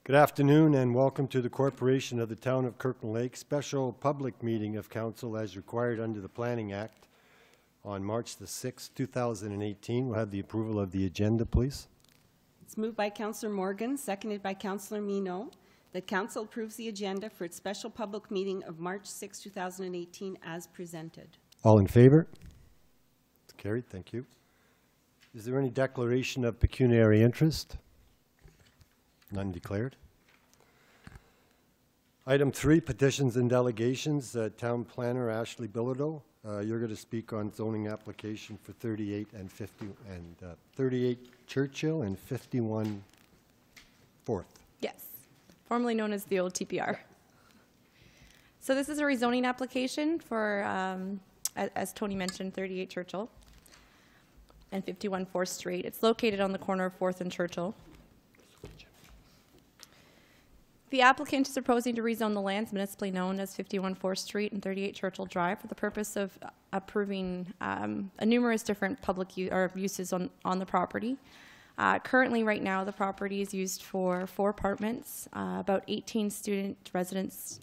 Good afternoon and welcome to the Corporation of the Town of Kirkland Lake special public meeting of council as required under the Planning Act on March the 6th, 2018. We'll have the approval of the agenda, please. It's moved by Councillor Morgan, seconded by Councillor Minot, that council approves the agenda for its special public meeting of March 6, 2018 as presented. All in favor? It's carried. Thank you. Is there any declaration of pecuniary interest? None declared. Item 3, petitions and delegations. Town Planner Ashley Bilodeau, you're going to speak on zoning application for 38 and 50 and 38 Churchill and 51 4th. Yes, formerly known as the old TPR. So this is a rezoning application for, as Tony mentioned, 38 Churchill and 51 4th Street. It's located on the corner of 4th and Churchill. The applicant is proposing to rezone the lands municipally known as 51 4th Street and 38 Churchill Drive for the purpose of approving numerous different public uses on the property. Currently, right now, the property is used for 4 apartments, about 18 student residence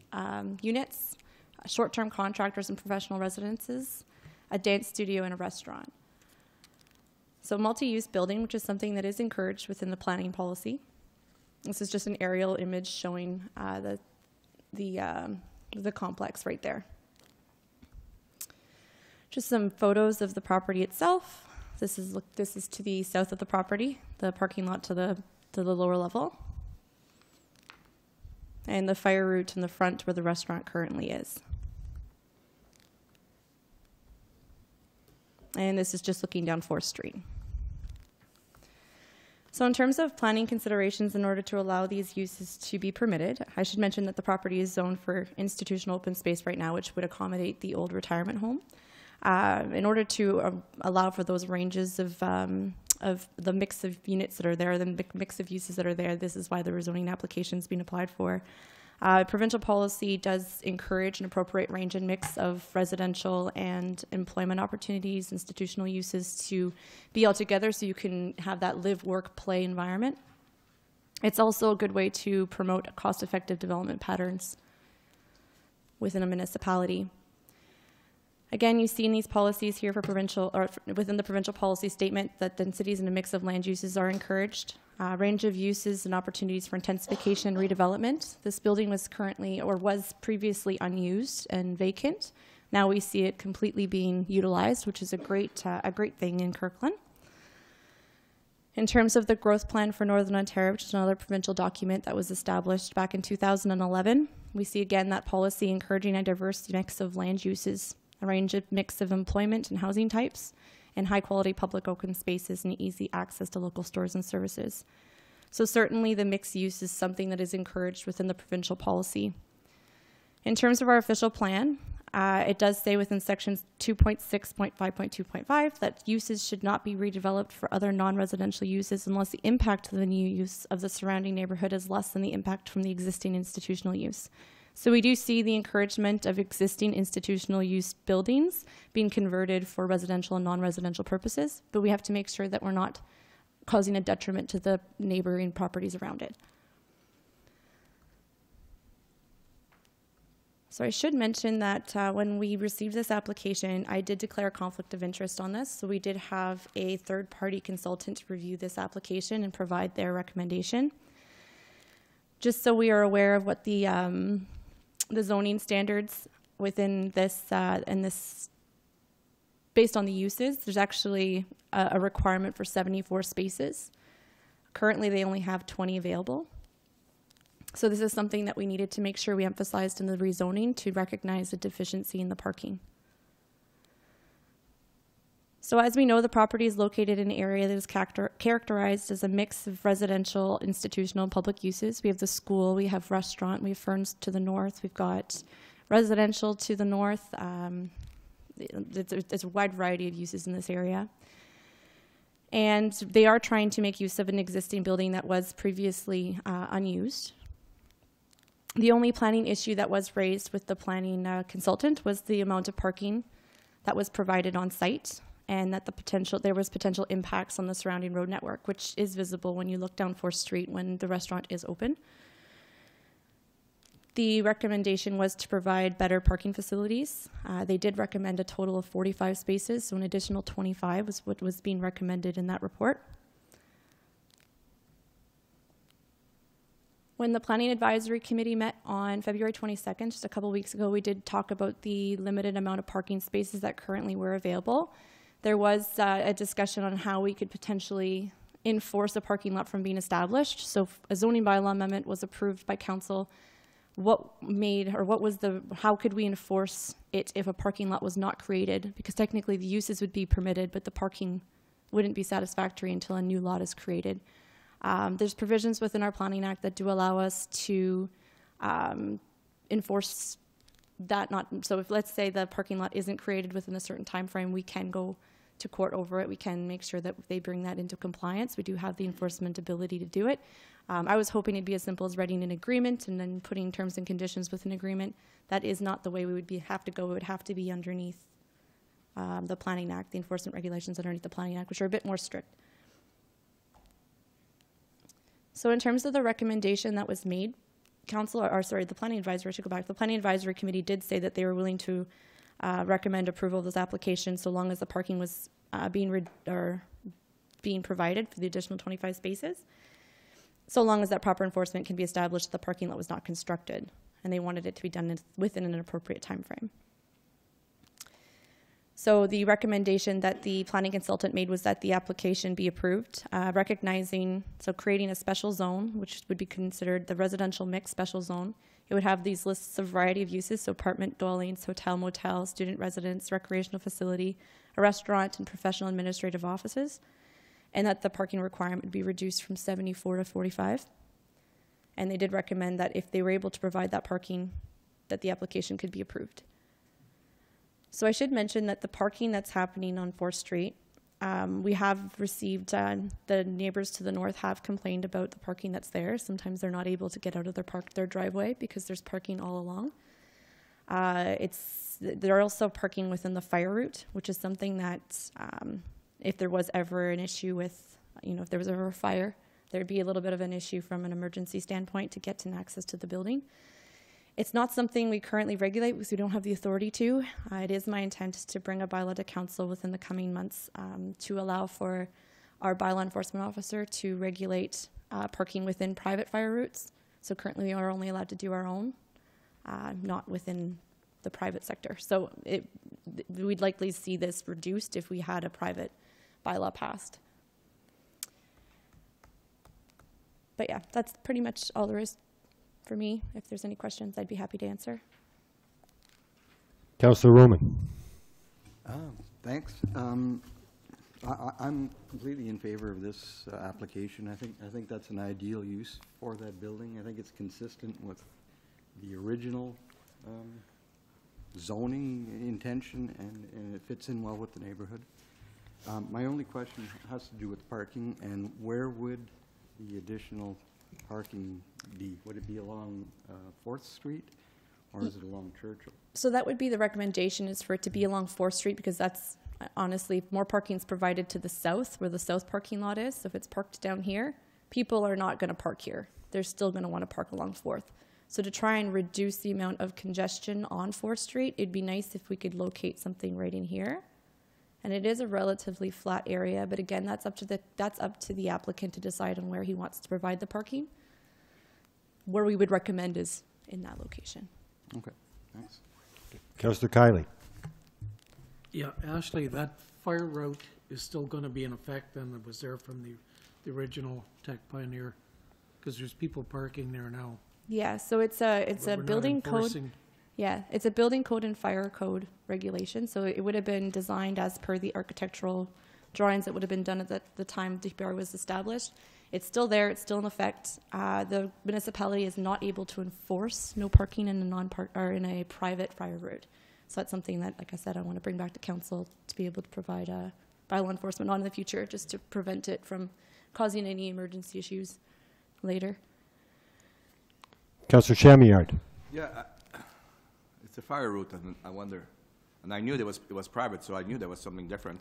units, short-term contractors and professional residences, a dance studio, and a restaurant. So multi-use building, which is something that is encouraged within the planning policy. This is just an aerial image showing the complex right there. Just some photos of the property itself. This is to the south of the property, the parking lot to the lower level, and the fire route in the front where the restaurant currently is. And this is just looking down 4th Street. So in terms of planning considerations in order to allow these uses to be permitted, I should mention that the property is zoned for institutional open space right now, which would accommodate the old retirement home. In order to allow for those ranges of the mix of units that are there, the mix of uses that are there, this is why the rezoning application is being applied for. Provincial policy does encourage an appropriate range and mix of residential and employment opportunities, institutional uses to be all together so you can have that live, work, play environment. It's also a good way to promote cost-effective development patterns within a municipality. Again, you see in these policies here for provincial, or within the provincial policy statement, that densities and a mix of land uses are encouraged. Range of uses and opportunities for intensification and redevelopment. This building was previously unused and vacant. Now we see it completely being utilized, which is a great thing in Kirkland. In terms of the growth plan for Northern Ontario, which is another provincial document that was established back in 2011, we see again that policy encouraging a diverse mix of land uses, a range of mix of employment and housing types, and high-quality public open spaces and easy access to local stores and services. So certainly the mixed use is something that is encouraged within the provincial policy. In terms of our official plan, it does say within sections 2.6.5.2.5 that uses should not be redeveloped for other non-residential uses unless the impact of the new use of the surrounding neighborhood is less than the impact from the existing institutional use. So we do see the encouragement of existing institutional use buildings being converted for residential and non-residential purposes, but we have to make sure that we're not causing a detriment to the neighboring properties around it. So I should mention that when we received this application, I did declare a conflict of interest on this. So we did have a third-party consultant review this application and provide their recommendation. Just so we are aware of what the zoning standards within this, based on the uses, there's actually a requirement for 74 spaces. Currently, they only have 20 available. So this is something that we needed to make sure we emphasized in the rezoning to recognize the deficiency in the parking. So as we know, the property is located in an area that is characterized as a mix of residential, institutional, and public uses. We have the school, we have restaurant, we have Ferns to the north, we've got residential to the north. There's a wide variety of uses in this area. And they are trying to make use of an existing building that was previously unused. The only planning issue that was raised with the planning consultant was the amount of parking that was provided on site, and that there was potential impacts on the surrounding road network, which is visible when you look down 4th Street when the restaurant is open. The recommendation was to provide better parking facilities. They did recommend a total of 45 spaces, so an additional 25 was what was being recommended in that report. When the Planning Advisory Committee met on February 22nd, just a couple weeks ago, we did talk about the limited amount of parking spaces that currently were available. There was a discussion on how we could potentially enforce a parking lot from being established. So a zoning bylaw amendment was approved by council. How could we enforce it if a parking lot was not created? Because technically the uses would be permitted, but the parking wouldn't be satisfactory until a new lot is created. There's provisions within our Planning Act that do allow us to enforce that. So if, let's say, the parking lot isn't created within a certain time frame, we can go to court over it. We can make sure that they bring that into compliance. We do have the enforcement ability to do it. I was hoping it'd be as simple as writing an agreement and then putting terms and conditions with an agreement. That is not the way we would have to go. It would have to be underneath the Planning Act, the enforcement regulations underneath the Planning Act, which are a bit more strict. So in terms of the recommendation that was made, the Planning Advisory, I should go back. The Planning Advisory Committee did say that they were willing to recommend approval of this application so long as the parking was being provided for the additional 25 spaces, so long as that proper enforcement can be established, the parking lot was not constructed, and they wanted it to be done within an appropriate time frame. So the recommendation that the planning consultant made was that the application be approved, creating a special zone, which would be considered the residential mixed special zone. It would have these lists of variety of uses, so apartment dwellings, hotel, motel, student residence, recreational facility, a restaurant, and professional administrative offices, and that the parking requirement would be reduced from 74 to 45. And they did recommend that if they were able to provide that parking, that the application could be approved. So I should mention that the parking that's happening on 4th Street, we have received, the neighbors to the north have complained about the parking that's there. Sometimes they're not able to get out of their driveway because there's parking all along. They're also parking within the fire route, which is something that if there was ever an issue with, if there was ever a fire, there'd be a little bit of an issue from an emergency standpoint to get an access to the building. It's not something we currently regulate because we don't have the authority to. It is my intent to bring a bylaw to council within the coming months to allow for our bylaw enforcement officer to regulate parking within private fire routes. So currently we are only allowed to do our own, not within the private sector. So we'd likely see this reduced if we had a private bylaw passed. But yeah, that's pretty much all there is for me. If there's any questions, I'd be happy to answer. Councillor Roman. Thanks. I'm completely in favor of this application. I think that's an ideal use for that building. I think it's consistent with the original zoning intention, and it fits in well with the neighborhood. My only question has to do with parking, and where would the additional parking be? Would it be along 4th Street, or is it along Churchill? So that would be the recommendation, is for it to be along 4th Street, because that's honestly more parking is provided to the south, where the south parking lot is. So if it's parked down here, people are not going to park here. They're still going to want to park along 4th. So to try and reduce the amount of congestion on 4th Street, it'd be nice if we could locate something right in here. And it is a relatively flat area, but again, that's up to the applicant to decide on where he wants to provide the parking. Where we would recommend is in that location. Okay, thanks. Councillor Kiley. Yeah, Ashley, that fire route is still going to be in effect, and it was there from the original Tech Pioneer, because there's people parking there now. Yeah, so it's a building code. Yeah, it's a building code and fire code regulation. So it would have been designed as per the architectural drawings that would have been done at the time DPR was established. It's still there. It's still in effect. The municipality is not able to enforce no parking in a private fire route. So that's something that, like I said, I want to bring back to council to be able to provide bylaw enforcement on in the future, just to prevent it from causing any emergency issues later. Councillor Chamillard. Yeah, it's a fire route, and I wonder, and I knew it was private, so I knew there was something different.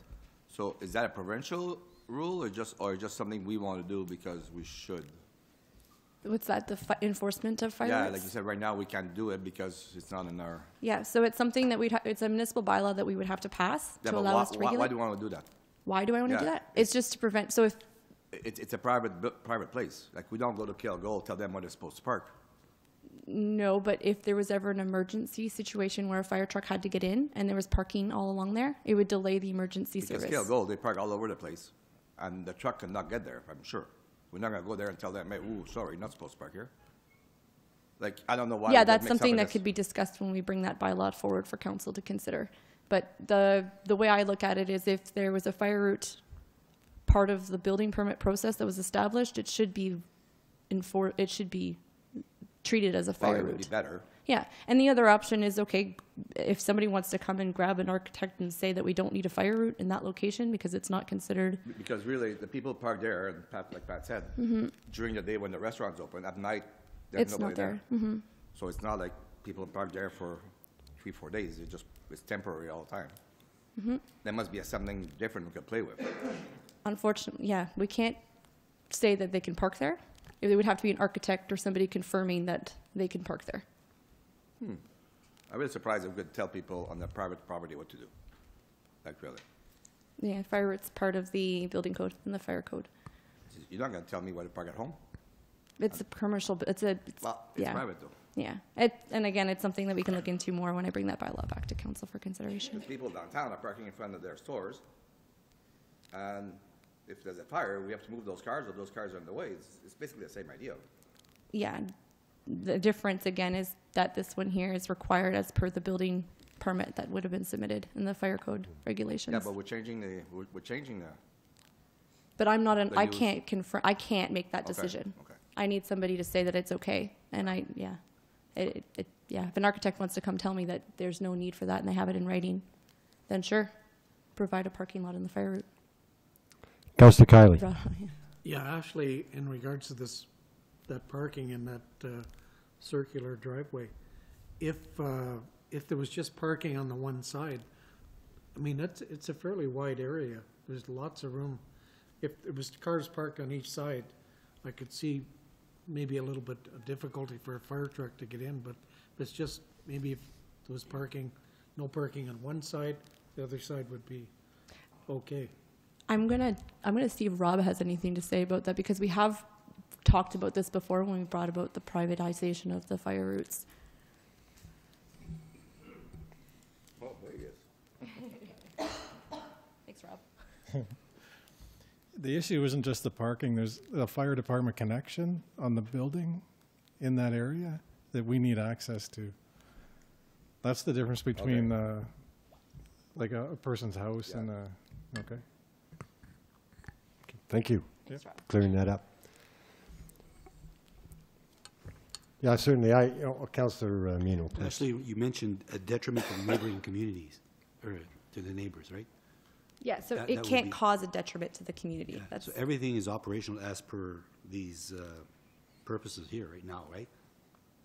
So is that a provincial rule, or just something we want to do because we should? What's that, the enforcement of fire Yeah, routes? like you said, right now, we can't do it because it's not in our, Yeah, so it's something that it's a municipal bylaw that we would have to pass yeah, to but allow us to why regulate. do you want to do that? Why do I want to do Yeah, that? It's just to prevent, so if, It's a private place. Like, we don't go to Kill Gold, tell them where they're supposed to park. no, but if there was ever an emergency situation where a fire truck had to get in and there was parking all along there, it would delay the emergency Because service. Kill Gold, they park all over the place, and the truck cannot get there, I'm sure. We're not gonna go there and tell them, hey, ooh, sorry, you're not supposed to park here. Like, I don't know why. Yeah, we got that's mixed up something in that this. could be discussed when we bring that bylaw forward for council to consider. But the way I look at it is if there was a fire route part of the building permit process that was established, it should be treated as a Well, fire it would be route. better. Yeah, and the other option is, okay, if somebody wants to come and grab an architect and say that we don't need a fire route in that location because it's not considered, Because really, the people park there, and Pat, like Pat said, during the day when the restaurant's open, at night, there's it's nobody not there. there. So it's not like people park there for 3-4 days, it's temporary all the time. There must be something different we could play with. Unfortunately, yeah, we can't say that they can park there. It would have to be an architect or somebody confirming that they can park there. I'm really surprised if we could tell people on their private property what to do. Like, really. Yeah, fire route's part of the building code and the fire code. You're not gonna tell me where to park at home? It's a commercial, Well, it's yeah. private though. Yeah, and again, it's something that we can look into more when I bring that bylaw back to council for consideration. Because people downtown are parking in front of their stores, and if there's a fire, we have to move those cars, or those cars are in the way. It's basically the same idea. Yeah, the difference again is that this one here is required as per the building permit that would have been submitted in the fire code regulations. Yeah, but we're changing the. But I'm not the I use. can't confirm, I can't make that Okay, decision. okay. I need somebody to say that it's okay, and yeah. Yeah, if an architect wants to come tell me that there's no need for that and they have it in writing, then sure, provide a parking lot in the fire route. Councillor Kiley. Yeah, actually, in regards to that parking in that circular driveway, if there was just parking on the one side, I mean, it's a fairly wide area. There's lots of room. If there was cars parked on each side, I could see maybe a little bit of difficulty for a fire truck to get in, but it's just, maybe if there was no parking on one side, the other side would be okay. I'm gonna see if Rob has anything to say about that, because we have talked about this before when we brought about the privatization of the fire routes. Oh, there he is. Thanks, Rob. The issue isn't just the parking, there's a fire department connection on the building in that area that we need access to. That's the difference between, like a person's house and a, okay. Thank you. Thanks, Rob. Clearing that up. Yeah, certainly, Councillor Mino, please. Actually, you mentioned a detriment to neighboring communities, or to the neighbors, right? Yeah, so That it would can't be- cause a detriment to the community. That's, So everything is operational as per these purposes here right now, right?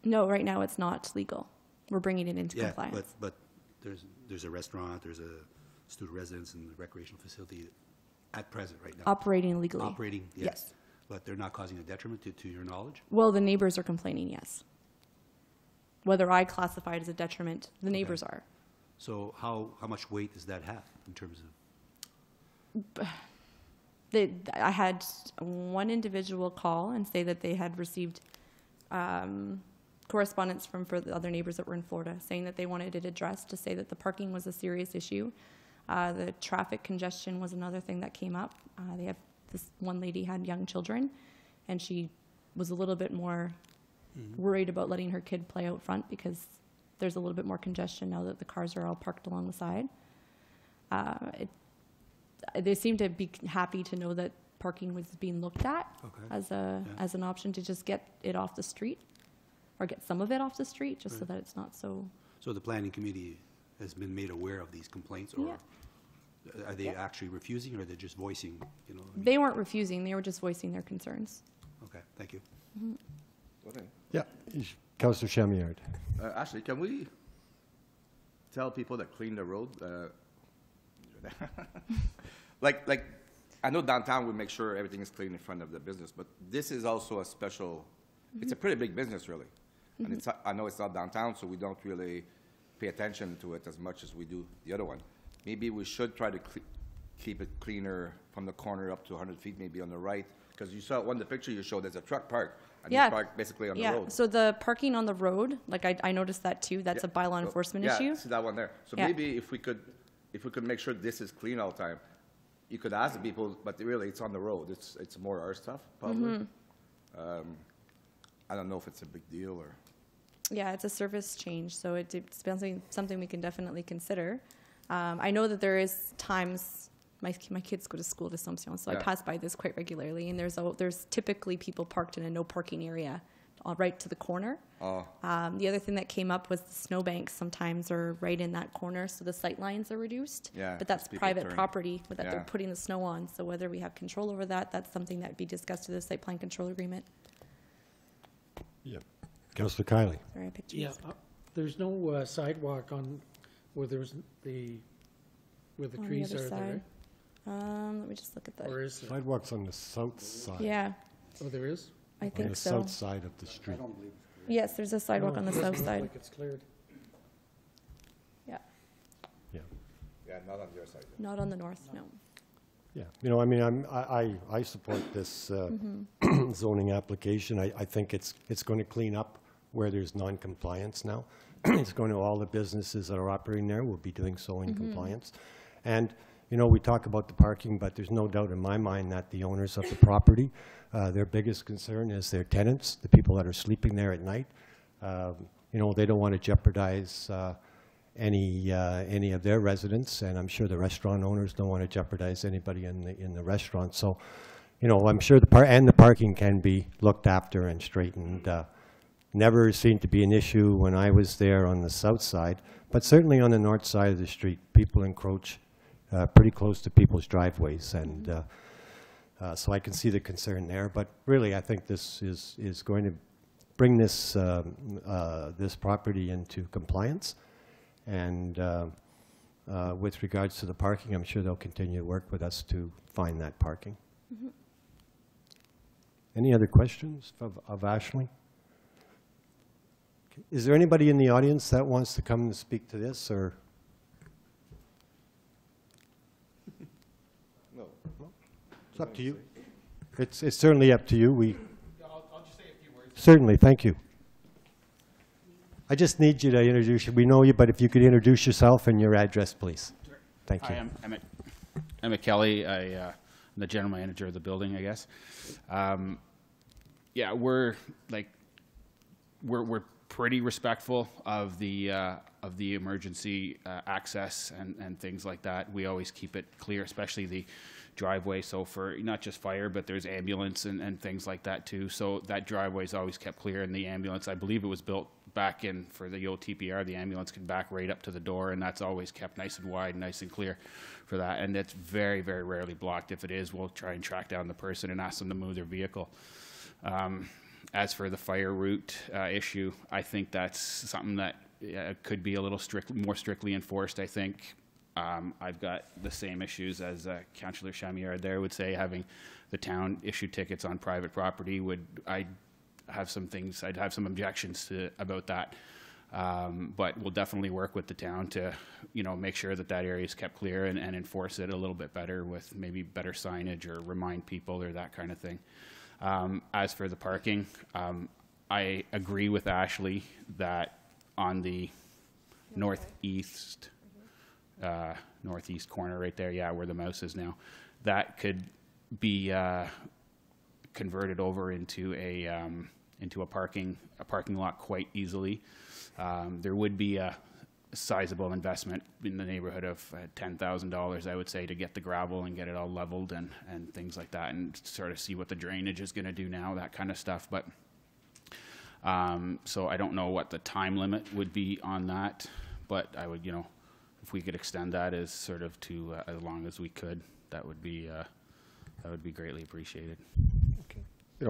no, right now it's not legal. We're bringing it into Yeah, compliance. but there's a restaurant, there's a student residence and recreational facility at present right now. Operating legally. Operating, Yes. yes. But they're not causing a detriment to your knowledge? Well, the neighbors are complaining, yes. Whether I classify it as a detriment, the neighbors are. So how much weight does that have in terms of? I had one individual call and say that they had received correspondence from for the other neighbors that were in Florida, saying that they wanted it addressed, to say that the parking was a serious issue. The traffic congestion was another thing that came up. This one lady had young children, and she was a little bit more worried about letting her kid play out front because there's a little bit more congestion now that the cars are all parked along the side. They seem to be happy to know that parking was being looked at as as an option to just get it off the street, or get some of it off the street, just so that it's not so. So the planning committee has been made aware of these complaints, or are they actually refusing, or they're just voicing, I mean- They weren't refusing; they were just voicing their concerns. Okay, thank you. Okay. Yeah, Councillor Chamillard. Ashley, can we tell people that clean the road? Like, I know downtown we make sure everything is clean in front of the business, but this is also a special it's a pretty big business, really. And it's, I know it's not downtown, so we don't really pay attention to it as much as we do the other one. Maybe we should try to keep it cleaner from the corner up to 100 feet, maybe on the right, because you saw one of the picture you showed, there's a truck park, and you park basically on the road. So the parking on the road, like I noticed that too, that's a bylaw enforcement issue. Yeah, see that one there. So maybe if we could make sure this is clean all the time, you could ask the people, but really it's on the road. It's more our stuff, probably. I don't know if it's a big deal or. Yeah, it's a service change, so it's something we can definitely consider. I know that there is times, my kids go to school to Assumption, so I pass by this quite regularly, and there's typically people parked in a no parking area right to the corner. Oh. The other thing that came up was the snowbanks sometimes are right in that corner, so the sight lines are reduced. Yeah, but that's people private turn. property that they're putting the snow on, so whether we have control over that, that's something that would be discussed through the site plan control agreement. Yeah. Councillor Kiley. Sorry, I picked Yeah, there's no sidewalk on where there's where the On the trees other are there, side. Let me just look at that. or is there? Sidewalks on the south side. Yeah, Oh, there is? I On think the so. south side of the street. Yes, there's a sidewalk No, on the it doesn't south look side. like it's cleared. Yeah, Yeah. Yeah, not on your side. not on the north, no. Yeah, you know, I mean, I support this zoning application. I think it's going to clean up where there's non-compliance now. It's going to, all the businesses that are operating there will be doing so in compliance. And, you know, we talk about the parking, but there's no doubt in my mind that the owners of the property, their biggest concern is their tenants, the people that are sleeping there at night. You know, they don't want to jeopardize any of their residents, and I'm sure the restaurant owners don't want to jeopardize anybody in the restaurant. So, you know, I'm sure the parking can be looked after and straightened. Never seemed to be an issue when I was there on the south side, but certainly on the north side of the street, people encroach pretty close to people's driveways, and so I can see the concern there. But really, I think this is going to bring this this property into compliance. And with regards to the parking, I'm sure they'll continue to work with us to find that parking. Any other questions of Ashley? Okay. Is there anybody in the audience that wants to come and speak to this, or? No. It's up to you. It's certainly up to you. I'll just say a few words. Certainly, thank you. I just need you to introduce you. We know you, but if you could introduce yourself and your address, please. Thank you. Hi, I'm Emmett Kelly. I'm the general manager of the building, I guess. Yeah, we're pretty respectful of the emergency access and things like that. We always keep it clear, especially the driveway. So for not just fire, but there's ambulance and things like that too. So that driveway is always kept clear, and the ambulance, I believe it was built back in for the old TPR, the ambulance can back right up to the door, and that's always kept nice and wide, nice and clear for that. And it's very, very rarely blocked. If it is, we'll try and track down the person and ask them to move their vehicle. As for the fire route issue, I think that's something that could be a little more strictly enforced, I think. I've got the same issues as Councillor Chamiard there would say, having the town issue tickets on private property I'd have some objections about that. But we'll definitely work with the town to, make sure that area is kept clear and enforce it a little bit better with maybe better signage or remind people or that kind of thing. As for the parking, I agree with Ashley that on the northeast corner right there, yeah, where the mouse is now, that could be converted over into a parking lot quite easily. There would be a sizable investment in the neighborhood of $10,000, I would say, to get the gravel and get it all leveled and things like that, and sort of see what the drainage is going to do now, that kind of stuff. But so I don't know what the time limit would be on that, but I would, if we could extend that as sort of to as long as we could, that would be greatly appreciated. Okay.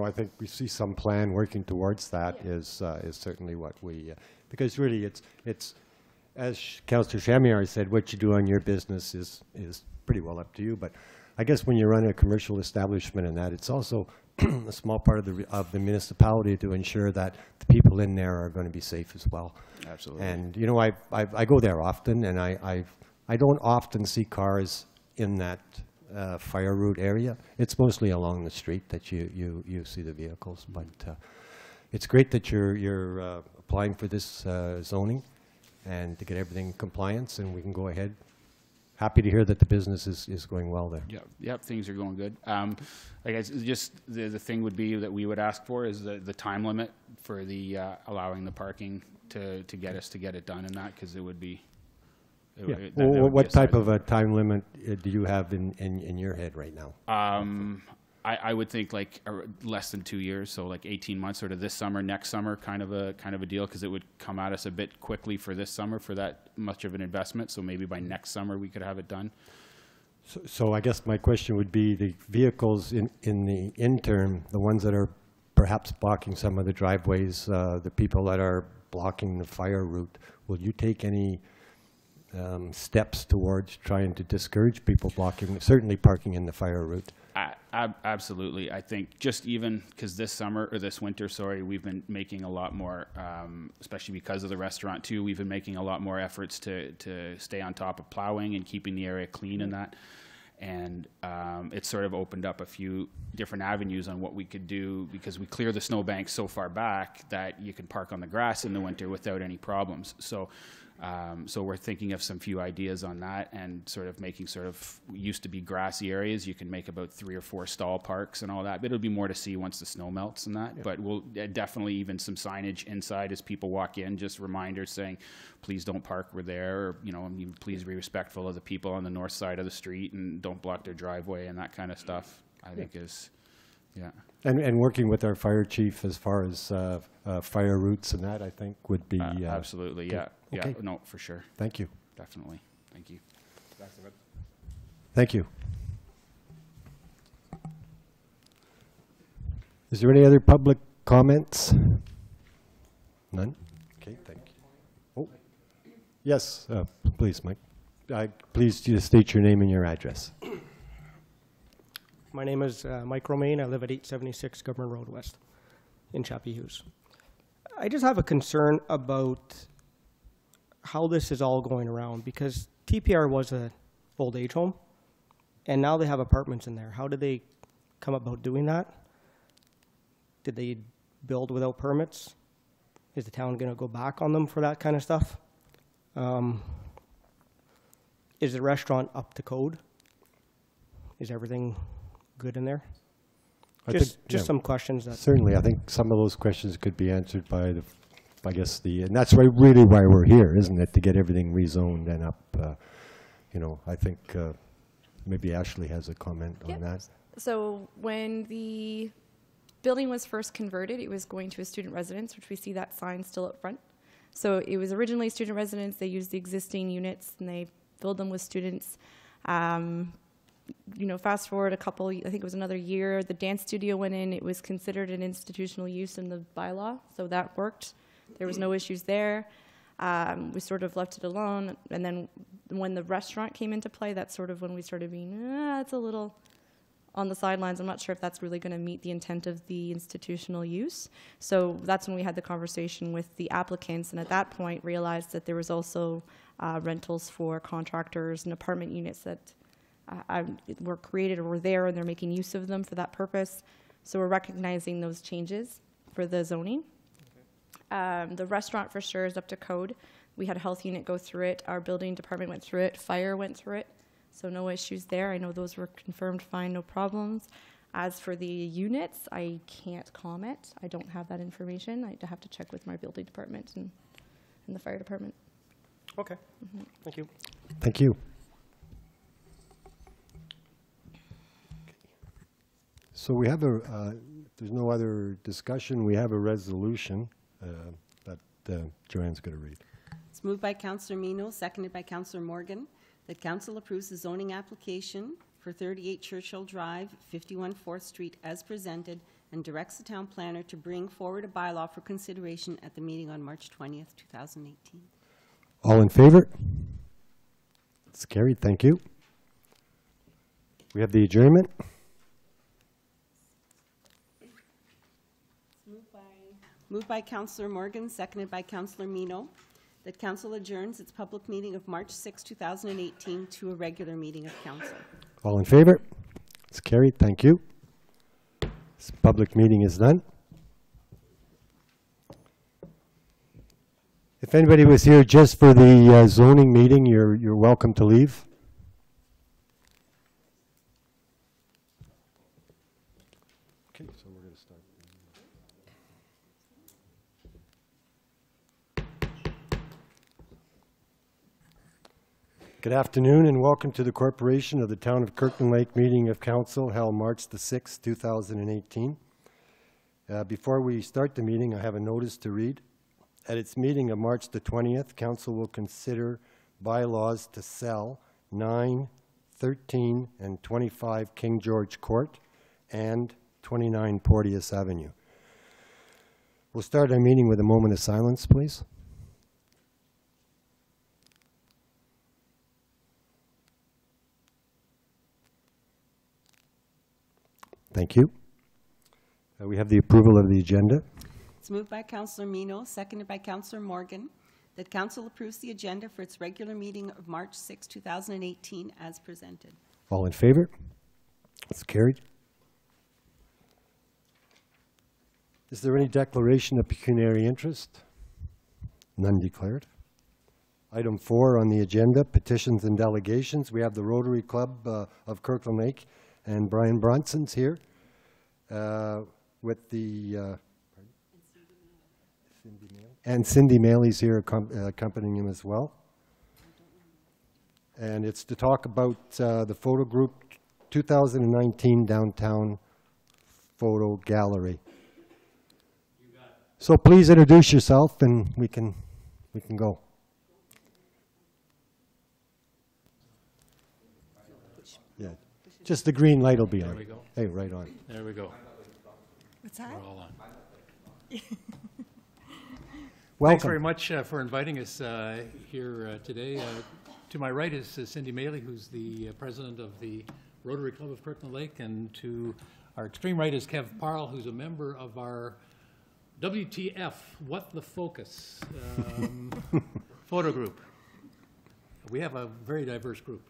I think we see some plan working towards that is certainly what we, because really it's as Councillor Chamiard said, what you do on your business is pretty well up to you, but I guess when you run a commercial establishment and that, it's also a small part of the municipality to ensure that the people in there are going to be safe as well. Absolutely. And, you know, I go there often, and I don't often see cars in that fire route area. It's mostly along the street that you see the vehicles. But it's great that you're applying for this zoning and to get everything in compliance, and we can go ahead. Happy to hear that the business is going well there. Yep, things are going good. I guess just the thing would be that we would ask for is the time limit for the allowing the parking to get us to get it done in that, because it would be. What type of a time limit do you have in your head right now? I would think like less than 2 years, so like 18 months, sort of this summer, next summer, kind of a deal, because it would come at us a bit quickly for this summer for that much of an investment. So maybe by next summer we could have it done. So I guess my question would be the vehicles in the interim, the ones that are perhaps blocking some of the driveways, the people that are blocking the fire route, will you take any steps towards trying to discourage people blocking, certainly parking in the fire route? Absolutely. I think just even because this winter, sorry, we've been making a lot more, especially because of the restaurant too, we've been making a lot more efforts to stay on top of plowing and keeping the area clean and that. And it's sort of opened up a few different avenues on what we could do, because we clear the snowbanks so far back that you can park on the grass in the winter without any problems. So we're thinking of some few ideas on that, and sort of making used to be grassy areas. You can make about 3 or 4 stall parks and all that, but it'll be more to see once the snow melts and that. Yeah. But we'll definitely even some signage inside as people walk in, just reminders saying, please don't park where there, or, you know, please be respectful of the people on the north side of the street and don't block their driveway and that kind of stuff, I think is, yeah. And working with our fire chief as far as fire routes and that, I think would be... absolutely, yeah. Okay. Yeah, no, for sure. Thank you. Definitely. Thank you. Thank you. Is there any other public comments? None? Okay, thank you. Oh, yes, please, Mike. Please just state your name and your address. My name is Mike Romaine. I live at 876 Government Road West in Chappie Hughes. I just have a concern about how this is all going around, because TPR was an old age home, and now they have apartments in there. How did they come about doing that? Did they build without permits? Is the town going to go back on them for that kind of stuff? Is the restaurant up to code? Is everything good in there? Just some questions. Certainly, I think some of those questions could be answered by the, I guess and that's really why we're here, isn't it? To get everything rezoned and up. You know, I think maybe Ashley has a comment on that. So when the building was first converted, it was going to a student residence, which we see that sign still up front. So it was originally student residence. They used the existing units and they filled them with students. You know, fast forward a couple, I think it was another year, the dance studio went in. It was considered an institutional use in the bylaw, so that worked. There was no issues there. We sort of left it alone. And then when the restaurant came into play, that's sort of when we started being, it's a little on the sidelines. I'm not sure if that's really going to meet the intent of the institutional use. So that's when we had the conversation with the applicants, and at that point realized that there was also rentals for contractors and apartment units that were created or were there, and they're making use of them for that purpose. So we're recognizing those changes for the zoning. Okay. The restaurant for sure is up to code. We had a health unit go through it. Our building department went through it. Fire went through it. So no issues there. I know those were confirmed fine, no problems. As for the units, I can't comment. I don't have that information. I'd have to check with my building department and the fire department. Okay. Mm-hmm. Thank you. Thank you. So we have there's no other discussion. We have a resolution that Joanne's going to read. It's moved by Councillor Mino, seconded by Councillor Morgan, that Council approves the zoning application for 38 Churchill Drive, 51 4th Street as presented, and directs the town planner to bring forward a bylaw for consideration at the meeting on March 20th, 2018. All in favor? It's carried. Thank you. We have the adjournment. Moved by Councillor Morgan, seconded by Councillor Mino, that council adjourns its public meeting of March 6, 2018 to a regular meeting of council. All in favor? It's carried. Thank you. This public meeting is done. If anybody was here just for the zoning meeting, you're welcome to leave. Okay, so we're going to start. Good afternoon and welcome to the Corporation of the Town of Kirkland Lake meeting of council held March the 6th, 2018. Before we start the meeting, I have a notice to read. At its meeting of March the 20th, council will consider bylaws to sell 9, 13, and 25 King George Court and 29 Porteous Avenue. We'll start our meeting with a moment of silence, please. Thank you. We have the approval of the agenda. It's moved by Councillor Mino, seconded by Councillor Morgan, that council approves the agenda for its regular meeting of March 6, 2018 as presented. All in favor? It's carried. Is there any declaration of pecuniary interest? None declared. Item 4 on the agenda, petitions and delegations. We have the Rotary Club of Kirkland Lake, and Brian Bronson's here with the, and Cindy Maley's here accompanying him as well. And it's to talk about the photo group 2019 Downtown Photo Gallery. So please introduce yourself and we can go. Yeah. Just the green light will be on. There we go. Hey, right on. There we go. What's that? We're all on. Welcome. Thanks very much for inviting us here today. To my right is Cindy Maley, who's the president of the Rotary Club of Kirkland Lake, and to our extreme right is Kev Parle, who's a member of our WTF, What the Focus photo group. We have a very diverse group.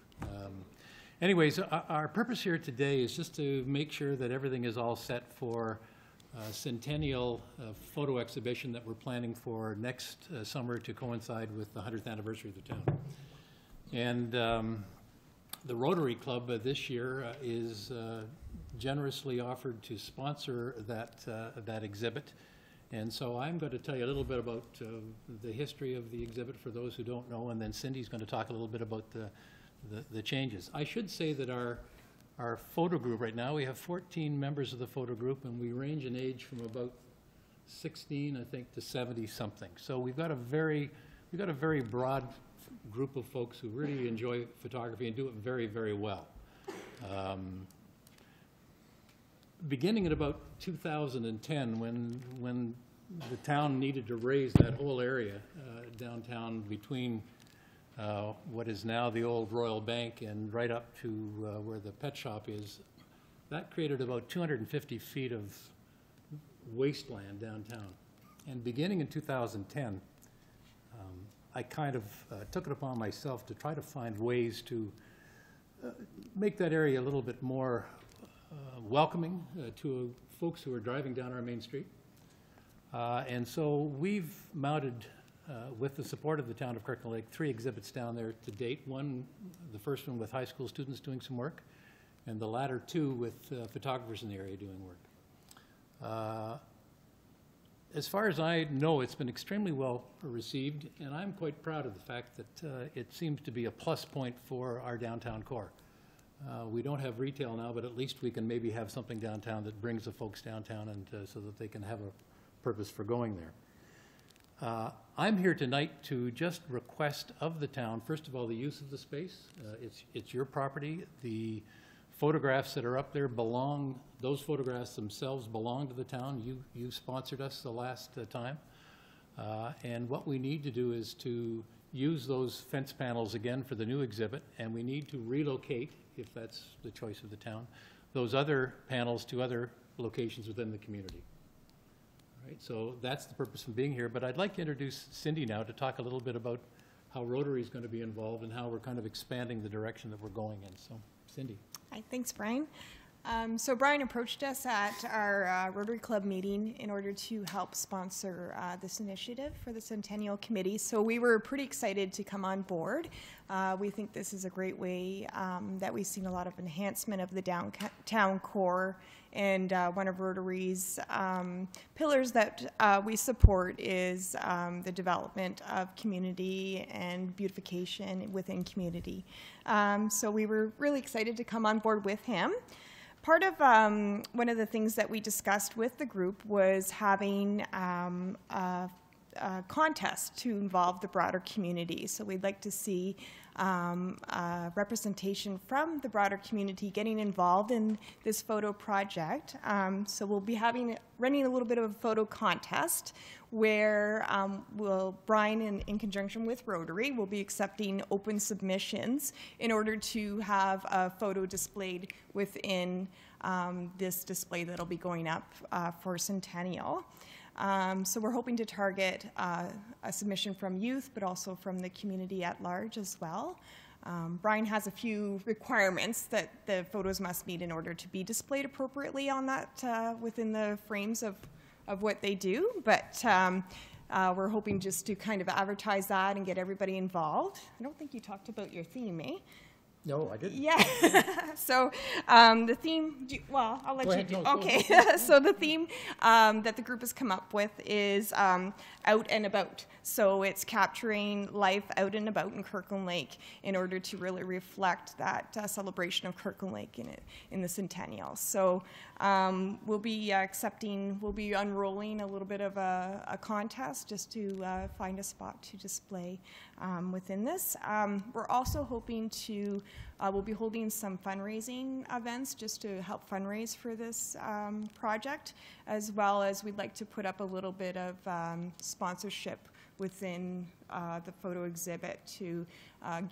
Anyways, our purpose here today is just to make sure that everything is all set for a centennial photo exhibition that we're planning for next summer to coincide with the 100th anniversary of the town. And the Rotary Club this year is generously offered to sponsor that exhibit. And so I'm going to tell you a little bit about the history of the exhibit for those who don't know, and then Cindy's going to talk a little bit about the changes. I should say that our photo group right now, we have 14 members of the photo group, and we range in age from about 16, I think, to 70-something. So we've got a very broad group of folks who really enjoy photography and do it very, very well. Beginning at about 2010, when the town needed to raise that whole area downtown between what is now the old Royal Bank and right up to where the pet shop is, that created about 250 feet of wasteland downtown. And beginning in 2010, I kind of took it upon myself to try to find ways to make that area a little bit more welcoming to folks who are driving down our main street. And so we've mounted, with the support of the town of Kirkland Lake, 3 exhibits down there to date. The first one with high school students doing some work, and the latter 2 with photographers in the area doing work. As far as I know, it's been extremely well received, and I'm quite proud of the fact that it seems to be a plus point for our downtown core. We don't have retail now, but at least we can maybe have something downtown that brings the folks downtown and so that they can have a purpose for going there. I'm here tonight to just request of the town, first of all, the use of the space. It's your property. The photographs that are up there those photographs themselves belong to the town. You sponsored us the last time. And what we need to do is to use those fence panels again for the new exhibit, and we need to relocate, if that's the choice of the town, those other panels to other locations within the community. All right, so that's the purpose of being here, but I'd like to introduce Cindy now to talk a little bit about how Rotary is going to be involved and how we're kind of expanding the direction that we're going in. So, Cindy. Hi, thanks, Brian. So Brian approached us at our Rotary Club meeting in order to help sponsor this initiative for the Centennial Committee. So we were pretty excited to come on board. We think this is a great way that we've seen a lot of enhancement of the downtown core. And one of Rotary's pillars that we support is the development of community and beautification within community. So we were really excited to come on board with him. Part of one of the things that we discussed with the group was having a contest to involve the broader community. So we'd like to see representation from the broader community getting involved in this photo project. So we'll be running a little bit of a photo contest where Brian, in conjunction with Rotary, will be accepting open submissions in order to have a photo displayed within this display that'll be going up for Centennial. So we're hoping to target a submission from youth, but also from the community at large as well. Brian has a few requirements that the photos must meet in order to be displayed appropriately on that within the frames of what they do, but we're hoping just to kind of advertise that and get everybody involved. I don't think you talked about your theme, eh? No, I didn't. Yeah. So the theme, well, I'll let Go you ahead. do. No, okay. So the theme that the group has come up with is out and about. So it's capturing life out and about in Kirkland Lake in order to really reflect that celebration of Kirkland Lake in the Centennial. So we'll be unrolling a little bit of a contest just to find a spot to display within this. We're also hoping to, we'll be holding some fundraising events just to help fundraise for this project, as well as we'd like to put up a little bit of sponsorship within the photo exhibit to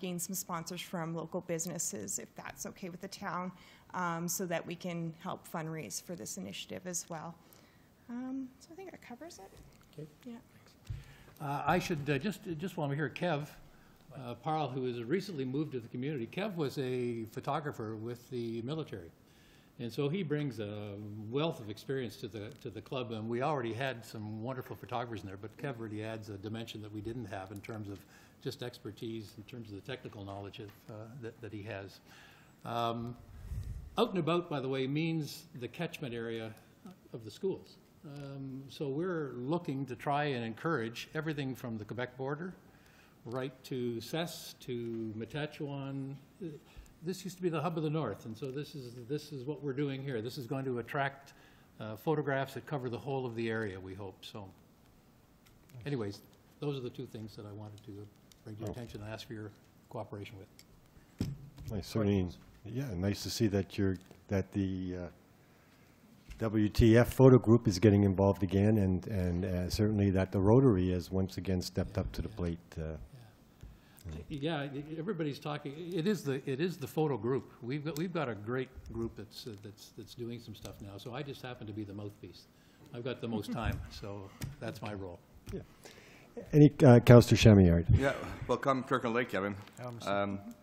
gain some sponsors from local businesses, if that's okay with the town, so that we can help fundraise for this initiative as well. So I think that covers it. Okay. Yeah. I should just while we're here, Kev Parle, who has recently moved to the community. Kev was a photographer with the military, and so he brings a wealth of experience to the club. And we already had some wonderful photographers in there, but Kev really adds a dimension that we didn't have in terms of just expertise, in terms of the technical knowledge that he has. Out and about, by the way, means the catchment area of the schools. So we're looking to try and encourage everything from the Quebec border right to Cess to Matachewan. This used to be the hub of the north, and so this is what we're doing here. This is going to attract photographs that cover the whole of the area, we hope. So anyways, those are the two things that I wanted to bring to your attention and ask for your cooperation with. Nice, certainly, yeah, nice to see that the WTF photo group is getting involved again, and certainly that the Rotary has once again stepped up to the plate. Yeah, everybody's talking. It is the photo group. We've got a great group that's doing some stuff now. So I just happen to be the mouthpiece. I've got the most time, so that's my role. Yeah. Any Councillor Chamillard? Yeah, welcome Kirkland Lake, Kevin.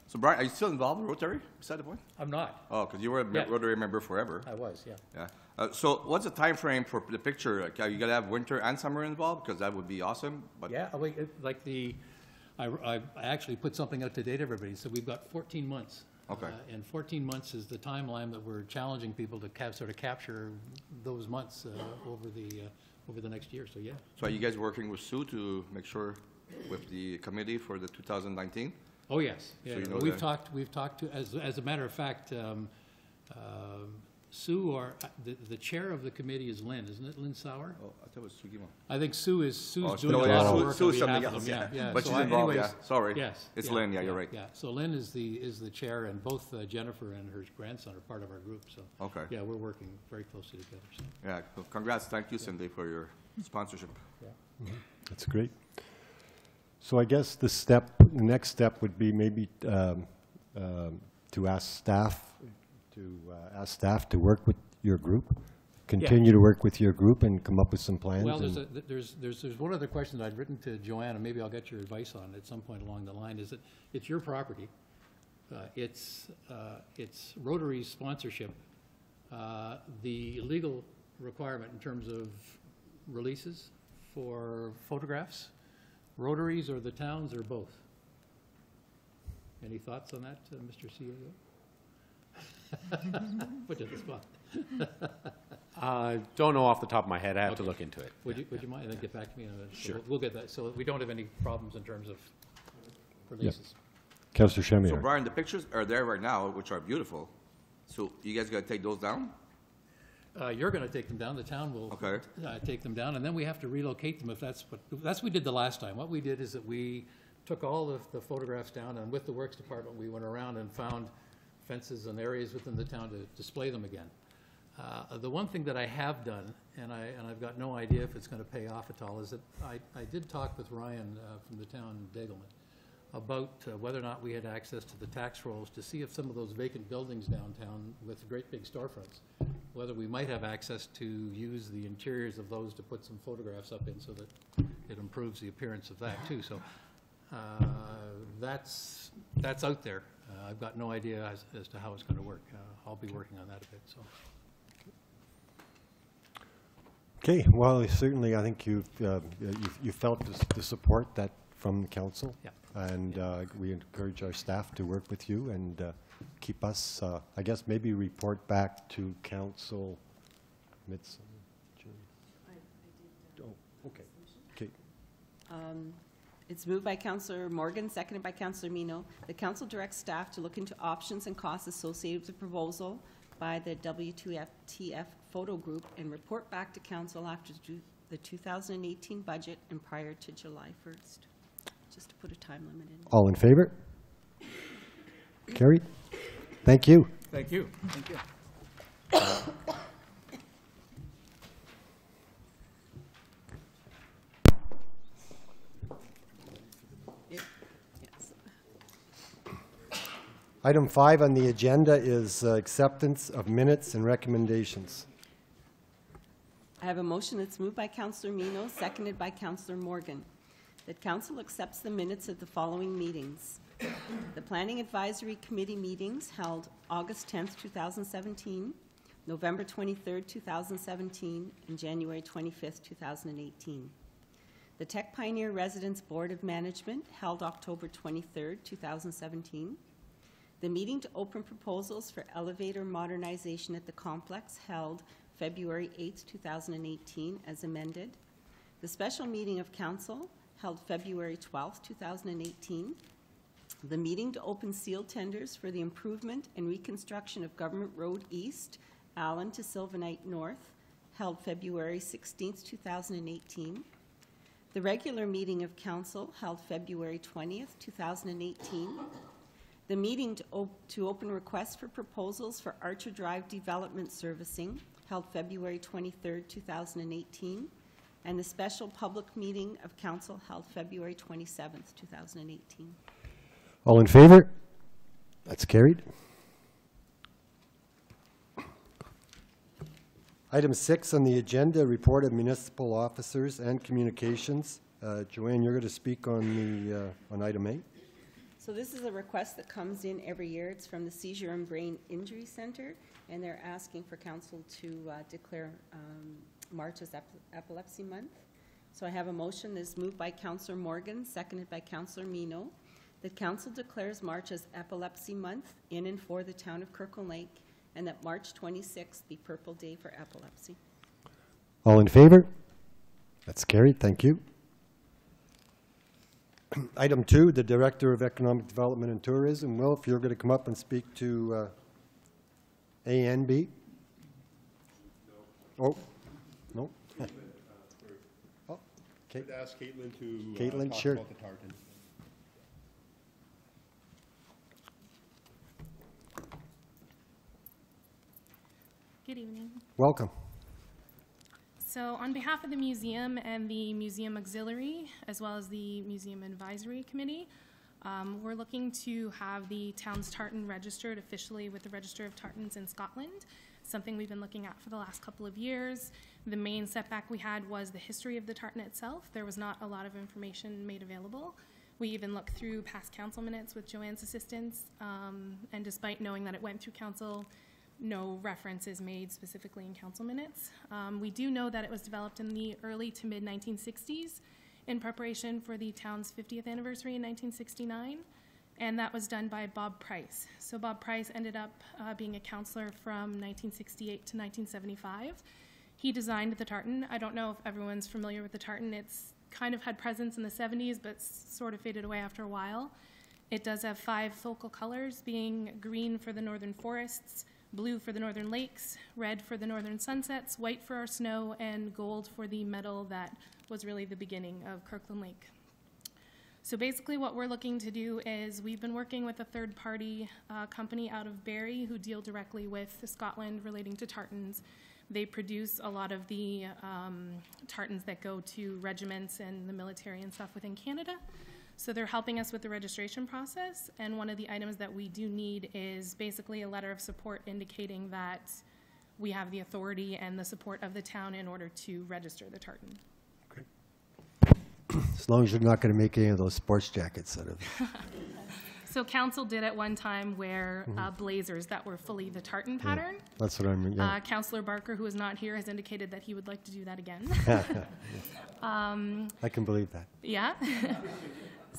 So Brian, are you still involved in Rotary beside the point? I'm not. Oh, because you were a Rotary member forever. I was, yeah. Yeah. So what's the time frame for the picture? Like, are you gonna have winter and summer involved? Because that would be awesome. But Yeah, like I actually put something out to date, everybody. So we've got 14 months. Okay. And 14 months is the timeline that we're challenging people to sort of capture those months over the next year. So yeah. So are you guys working with Sue to make sure with the committee for the 2019? Oh yes, yeah. So you know We've talked to as a matter of fact, Sue, or the chair of the committee is Lynn, isn't it? Lynn Sauer? Oh, I thought it was Sugima. I think Sue's doing a no, lot yeah, of Sue- work Sue's on behalf something of them. else, Yeah. But So she's involved, anyways, yeah. Sorry. Yes. It's Lynn, yeah, you're right. Yeah. So Lynn is the chair, and both Jennifer and her grandson are part of our group. So Okay. yeah, we're working very closely together. So. Yeah, well, congrats. Thank you, Cindy, for your sponsorship. That's great. So I guess the next step would be maybe to ask staff to work with your group, continue to work with your group and come up with some plans. Well, there's one other question that I'd written to Joanne, and maybe I'll get your advice on at some point along the line, is that it's your property. It's Rotary's sponsorship. The legal requirement in terms of releases for photographs, Rotaries or the towns or both? Any thoughts on that, Mr. CEO? Put you on the spot. Don't know off the top of my head. I have to Okay. look into it. Would you mind, and then get back to me on that? Sure. We'll get that, so we don't have any problems in terms of releases. Councillor So Chamier. Brian, the pictures are there right now, which are beautiful. So you guys gotta take those down? You're gonna take them down, the town will Okay. take them down, and then we have to relocate them if that's what we did the last time. What we did is that we took all of the photographs down, and with the Works Department, we went around and found fences and areas within the town to display them again. The one thing that I have done, and I've got no idea if it's gonna pay off at all, is that I did talk with Ryan from the town of Degelman about whether or not we had access to the tax rolls to see if some of those vacant buildings downtown with great big storefronts, whether we might have access to use the interiors of those to put some photographs up in so that it improves the appearance of that too. So that's out there. I've got no idea as to how it's going to work. I'll be working on that a bit. So. Okay, well, certainly I think you felt the support that from the council. Yeah. And we encourage our staff to work with you and keep us, I guess maybe report back to council midsummer. Oh, okay. Okay. It's moved by Councillor Morgan, seconded by Councillor Mino. The council directs staff to look into options and costs associated with the proposal by the W2FTF photo group and report back to council after the 2018 budget and prior to July 1st. Just to put a time limit in. All in favor? Carried. Thank you. Thank you. Thank you. Item 5 on the agenda is acceptance of minutes and recommendations. I have a motion that's moved by Councillor Mino, seconded by Councillor Morgan, that council accepts the minutes of the following meetings. The Planning Advisory Committee meetings held August 10th, 2017, November 23rd, 2017, and January 25th, 2018. The Tech Pioneer Residence Board of Management held October 23rd, 2017. The meeting to open proposals for elevator modernization at the complex held February 8th, 2018, as amended. The special meeting of council held February 12th, 2018. The meeting to open seal tenders for the improvement and reconstruction of Government Road East, Allen to Sylvanite North, held February 16th, 2018. The regular meeting of council held February 20th, 2018. The meeting to open requests for proposals for Archer Drive development servicing held February 23rd, 2018. And the special public meeting of council held February 27th, 2018. All in favor? That's carried. Item 6 on the agenda, report of municipal officers and communications. Joanne, you're going to speak on item 8. So this is a request that comes in every year. It's from the Seizure and Brain Injury Center, and they're asking for council to declare March as Epilepsy Month. So I have a motion that's moved by Councillor Morgan, seconded by Councillor Mino, that council declares March as Epilepsy Month in and for the town of Kirkland Lake, and that March 26th be Purple Day for Epilepsy. All in favor? That's carried. Thank you. Item 2, the Director of Economic Development and Tourism. Will, if you're going to come up and speak to A and B? No. Oh, no. Oh, okay. I'd ask Caitlin to Caitlin, talk sure. about the tartan. Good evening. Welcome. So on behalf of the museum and the museum auxiliary, as well as the museum advisory committee, we're looking to have the town's tartan registered officially with the Register of Tartans in Scotland, something we've been looking at for the last couple of years. The main setback we had was the history of the tartan itself. There was not a lot of information made available. We even looked through past council minutes with Joanne's assistance, and despite knowing that it went through council, no reference is made specifically in council minutes. We do know that it was developed in the early to mid 1960s in preparation for the town's 50th anniversary in 1969, and that was done by Bob Price. So Bob Price ended up being a councillor from 1968 to 1975. He designed the tartan. I don't know if everyone's familiar with the tartan. It's kind of had presence in the 70s, but sort of faded away after a while. It does have 5 focal colors, being green for the northern forests, blue for the northern lakes, red for the northern sunsets, white for our snow, and gold for the meadow that was really the beginning of Kirkland Lake. So basically what we're looking to do is we've been working with a third-party company out of Barrie who deal directly with Scotland relating to tartans. They produce a lot of the tartans that go to regiments and the military and stuff within Canada. So they're helping us with the registration process, and one of the items that we do need is basically a letter of support indicating that we have the authority and the support of the town in order to register the tartan. As long as you're not going to make any of those sports jackets out of it. So council did at one time wear blazers that were fully the tartan pattern. That's what I mean. Yeah. Councillor Barker, who is not here, has indicated that he would like to do that again. I can believe that. Yeah.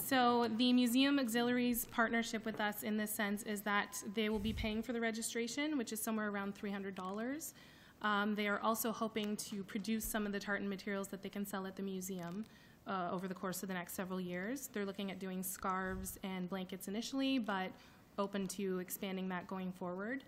So the museum auxiliary's partnership with us in this sense is that they will be paying for the registration, which is somewhere around $300. They are also hoping to produce some of the tartan materials that they can sell at the museum over the course of the next several years. They're looking at doing scarves and blankets initially, but open to expanding that going forward.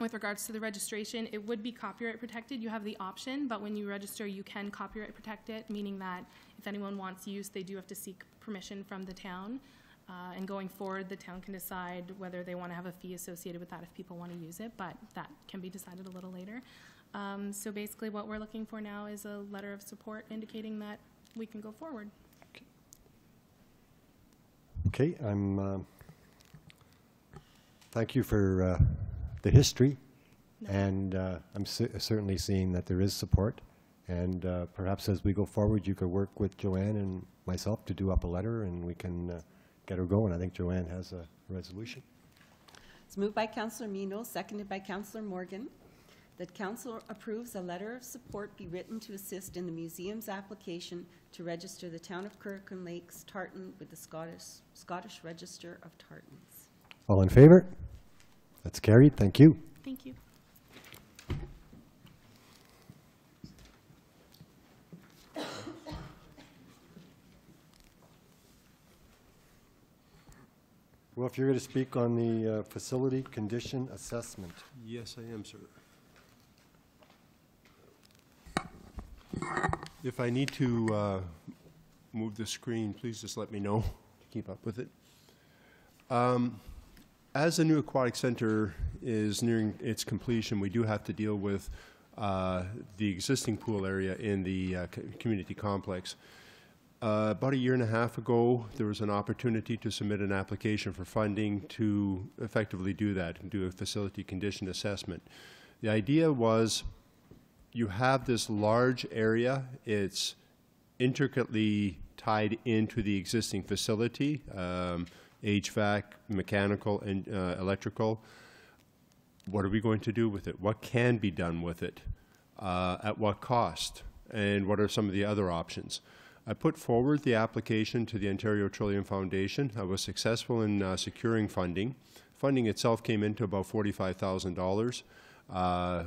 With regards to the registration, it would be copyright protected. You have the option, but when you register, you can copyright protect it, meaning that if anyone wants use, they do have to seek permission from the town. And going forward, the town can decide whether they want to have a fee associated with that if people want to use it, but that can be decided a little later. So basically what we're looking for now is a letter of support indicating that we can go forward. Okay, thank you for the history, and I'm certainly seeing that there is support, and perhaps as we go forward, you could work with Joanne and myself to do up a letter, and we can get her going. I think Joanne has a resolution. It's moved by Councillor Mino, seconded by Councillor Morgan, that council approves a letter of support be written to assist in the museum's application to register the town of Kirkland Lake's tartan with the Scottish Register of Tartans. All in favor? That's carried. Thank you. Thank you. Well, if you're going to speak on the facility condition assessment. Yes, I am, sir. If I need to move the screen, please just let me know to keep up with it. As the new aquatic center is nearing its completion, we do have to deal with the existing pool area in the community complex. About a year and a half ago, there was an opportunity to submit an application for funding to effectively do that and do a facility condition assessment. The idea was you have this large area, it's intricately tied into the existing facility, HVAC, mechanical, and electrical. What are we going to do with it? What can be done with it? At what cost? And what are some of the other options? I put forward the application to the Ontario Trillium Foundation. I was successful in securing funding. Funding itself came into about $45,000.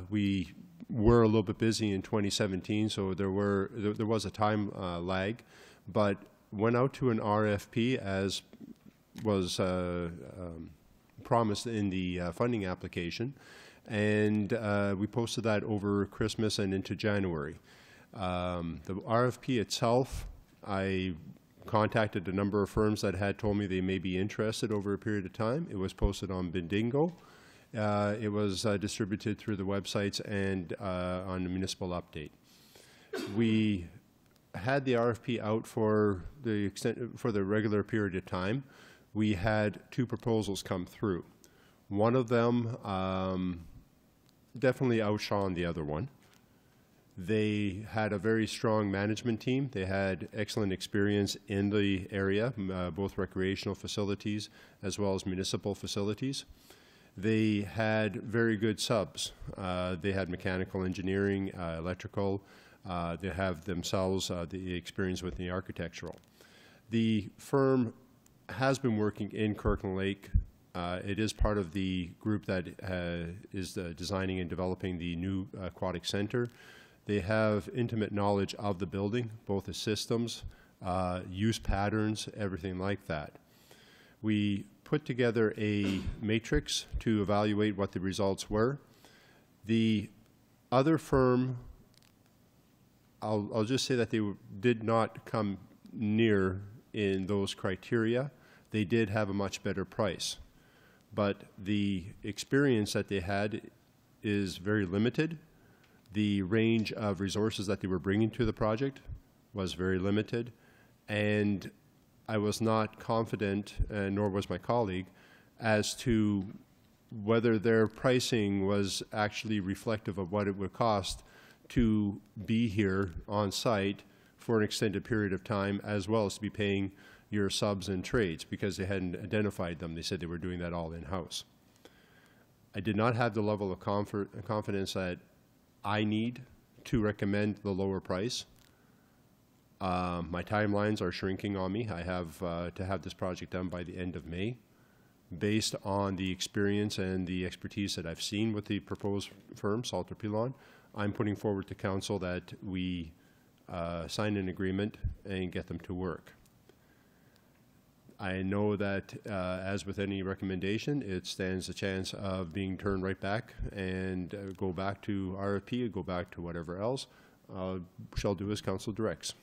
We were a little bit busy in 2017, so there was a time lag, but went out to an RFP as was promised in the funding application, and we posted that over Christmas and into January. The RFP itself, I contacted a number of firms that had told me they may be interested over a period of time. It was posted on Bindingo, It was distributed through the websites and on the municipal update. We had the RFP out for the regular period of time. We had 2 proposals come through. One of them definitely outshone the other one. They had a very strong management team. They had excellent experience in the area, both recreational facilities as well as municipal facilities. They had very good subs. They had mechanical engineering, electrical. They have themselves the experience with the architectural. The firm has been working in Kirkland Lake. It is part of the group that is designing and developing the new aquatic center. They have intimate knowledge of the building, both the systems, use patterns, everything like that. We put together a matrix to evaluate what the results were. The other firm, I'll just say that they did not come near in those criteria. They did have a much better price, but the experience that they had is very limited. The range of resources that they were bringing to the project was very limited, and I was not confident, nor was my colleague, as to whether their pricing was actually reflective of what it would cost to be here on site for an extended period of time, as well as to be paying your subs and trades, because they hadn't identified them. They said they were doing that all in-house. I did not have the level of confidence that I need to recommend the lower price. My timelines are shrinking on me. I have to have this project done by the end of May. Based on the experience and the expertise that I've seen with the proposed firm, Salter Pilon, I'm putting forward to council that we sign an agreement and get them to work. I know that, as with any recommendation, it stands a chance of being turned right back and go back to RFP or go back to whatever else. Shall do as council directs.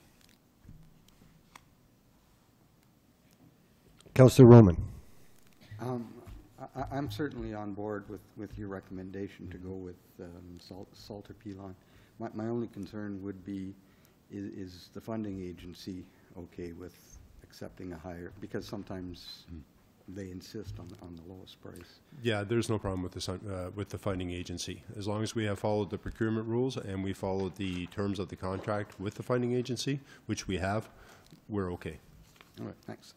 Councillor Roman. I'm certainly on board with your recommendation to go with Salter Pilon. My only concern would be, is the funding agency okay with accepting a higher, because sometimes they insist on the lowest price. Yeah, there's no problem with the funding agency. As long as we have followed the procurement rules and we followed the terms of the contract with the funding agency, which we have, we're okay. All right, thanks.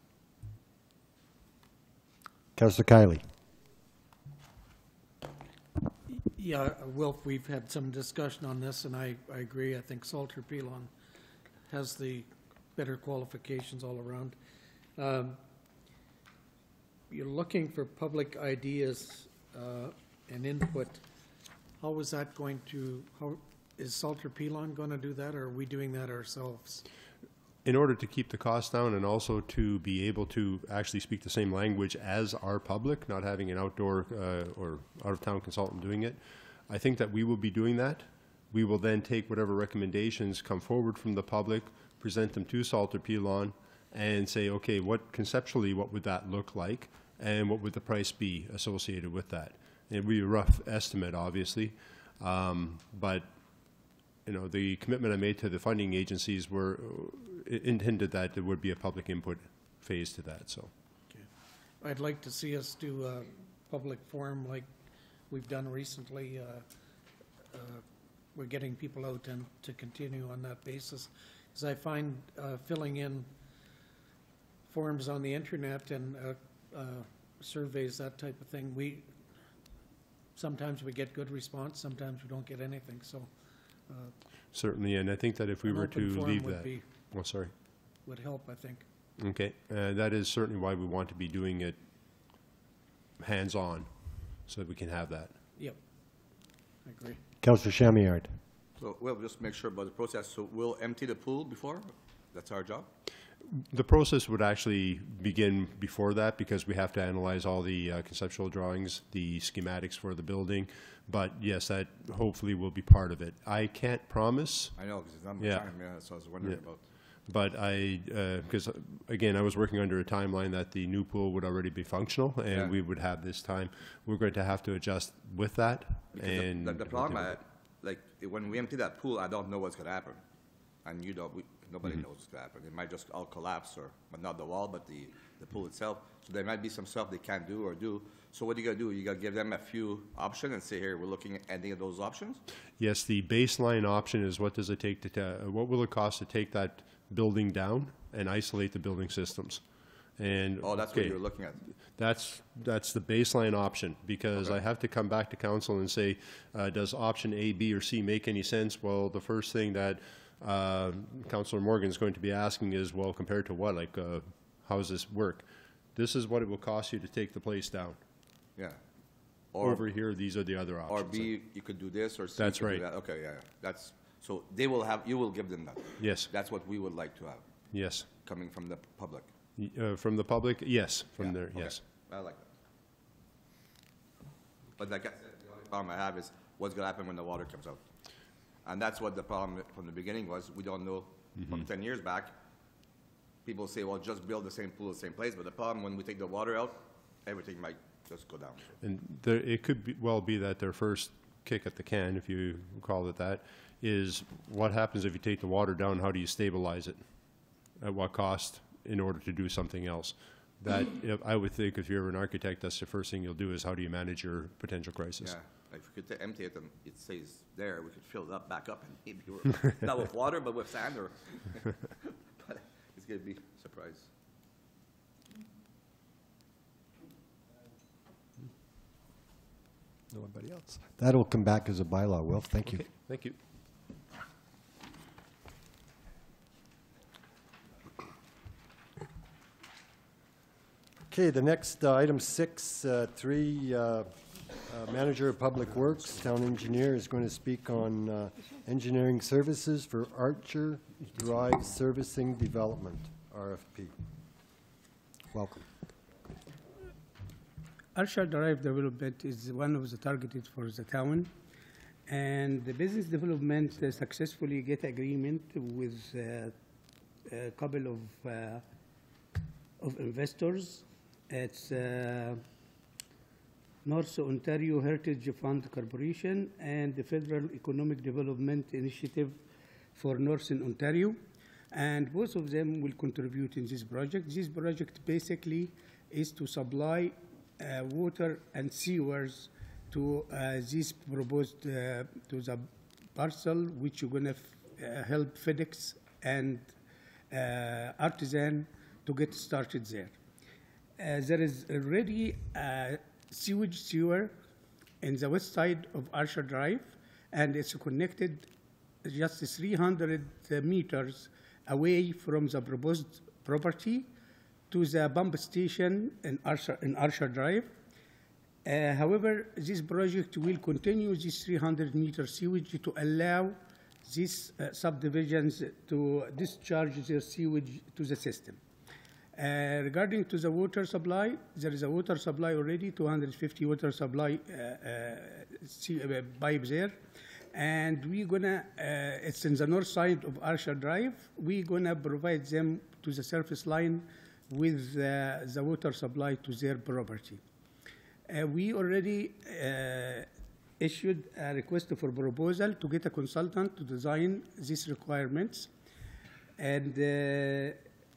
Councillor Kiley. Yeah, Wilf, we've had some discussion on this, and I agree. I think Salter Pilon has the better qualifications all around. You're looking for public ideas and input. How is that going to, is Salter Pilon going to do that, or are we doing that ourselves? In order to keep the cost down and also to be able to actually speak the same language as our public, not having an outdoor or out-of-town consultant doing it, I think that we will be doing that. We will then take whatever recommendations come forward from the public, present them to Salter Pilon, and say, okay, conceptually, what would that look like, and what would the price be associated with that? It would be a rough estimate, obviously, but you know, the commitment I made to the funding agencies were intended that there would be a public input phase to that. So, okay. I'd like to see us do a public forum like we've done recently. We're getting people out and to continue on that basis, because I find filling in forms on the internet and surveys, that type of thing, sometimes we get good response, sometimes we don't get anything. So. Certainly, and I think that if we were to leave that, would help, I think. Okay, that is certainly why we want to be doing it hands-on, so that we can have that. Yep, I agree. Councillor Chamillard. So we'll just make sure about the process. So we'll empty the pool before? That's our job? The process would actually begin before that, because we have to analyze all the conceptual drawings, the schematics for the building. But yes, that hopefully will be part of it. I can't promise. I know, because it's not my time, yeah, so I was wondering about. But because again, I was working under a timeline that the new pool would already be functional, and Yeah. we would have this time. We're going to have to adjust with that. Because And the problem, like, when we empty that pool, I don't know what's gonna happen. And you don't, nobody knows what's gonna happen. It might just all collapse, but not the wall, but the pool itself. So there might be some stuff they can't do or do. So what do you gotta do? You gotta give them a few options and say, here, we're looking at any of those options? Yes, the baseline option is what does it take what will it cost to take that building down and isolate the building systems? And Oh, that's what you're looking at. That's the baseline option, because Okay. I have to come back to council and say, does option A, B, or C make any sense? Well, the first thing that Councillor Morgan is going to be asking is, well, compared to what? Like, how does this work? This is what it will cost you to take the place down. Yeah. Over here, these are the other options. Or B, you could do this, or C. That's you could do right. that. Okay, yeah, that's, so you will give them that. Yes. That's what we would like to have, Yes. coming from the public. From the public, yes. From Yeah, there, okay. yes. I like that. But like I said, the only problem I have is what's gonna happen when the water comes out. And that's what the problem from the beginning was. We don't know. From 10 years back, people say, well, just build the same pool, the same place. But the problem, when we take the water out, everything might just go down. And it could well be that their first kick at the can, if you call it that, is what happens if you take the water down, how do you stabilize it? At what cost in order to do something else? That, I would think if you're an architect, that's the first thing you'll do is how do you manage your potential crisis? Yeah, like if we could empty it and it stays there, we could fill it up back up and maybe we're, not with water, but with sand or, but it's gonna be a surprise. Nobody else. That'll come back as a bylaw, Will. Thank you. Okay, thank you. Okay, the next item 6.3, Manager of Public Works, Town Engineer, is going to speak on engineering services for Archer Drive Servicing Development, RFP. Welcome. Archer Drive development is one of the targeted for the town, and the business development successfully get agreement with a couple of investors. It's North Ontario Heritage Fund Corporation and the Federal Economic Development Initiative for Northern Ontario, and both of them will contribute in this project. This project basically is to supply water and sewers to this proposed to the parcel, which you're going to help FedEx and Artisan to get started there. There is already a sewage sewer in the west side of Archer Drive, and it's connected just 300 meters away from the proposed property to the pump station in Archer Drive. However, this project will continue this 300-meter sewage to allow these subdivisions to discharge their sewage to the system. Regarding to the water supply, there is a water supply already, 250 water supply pipe there. And we're gonna, it's in the north side of Archer Drive. We're gonna provide them to the surface line with the water supply to their property. We already issued a request for proposal to get a consultant to design these requirements. And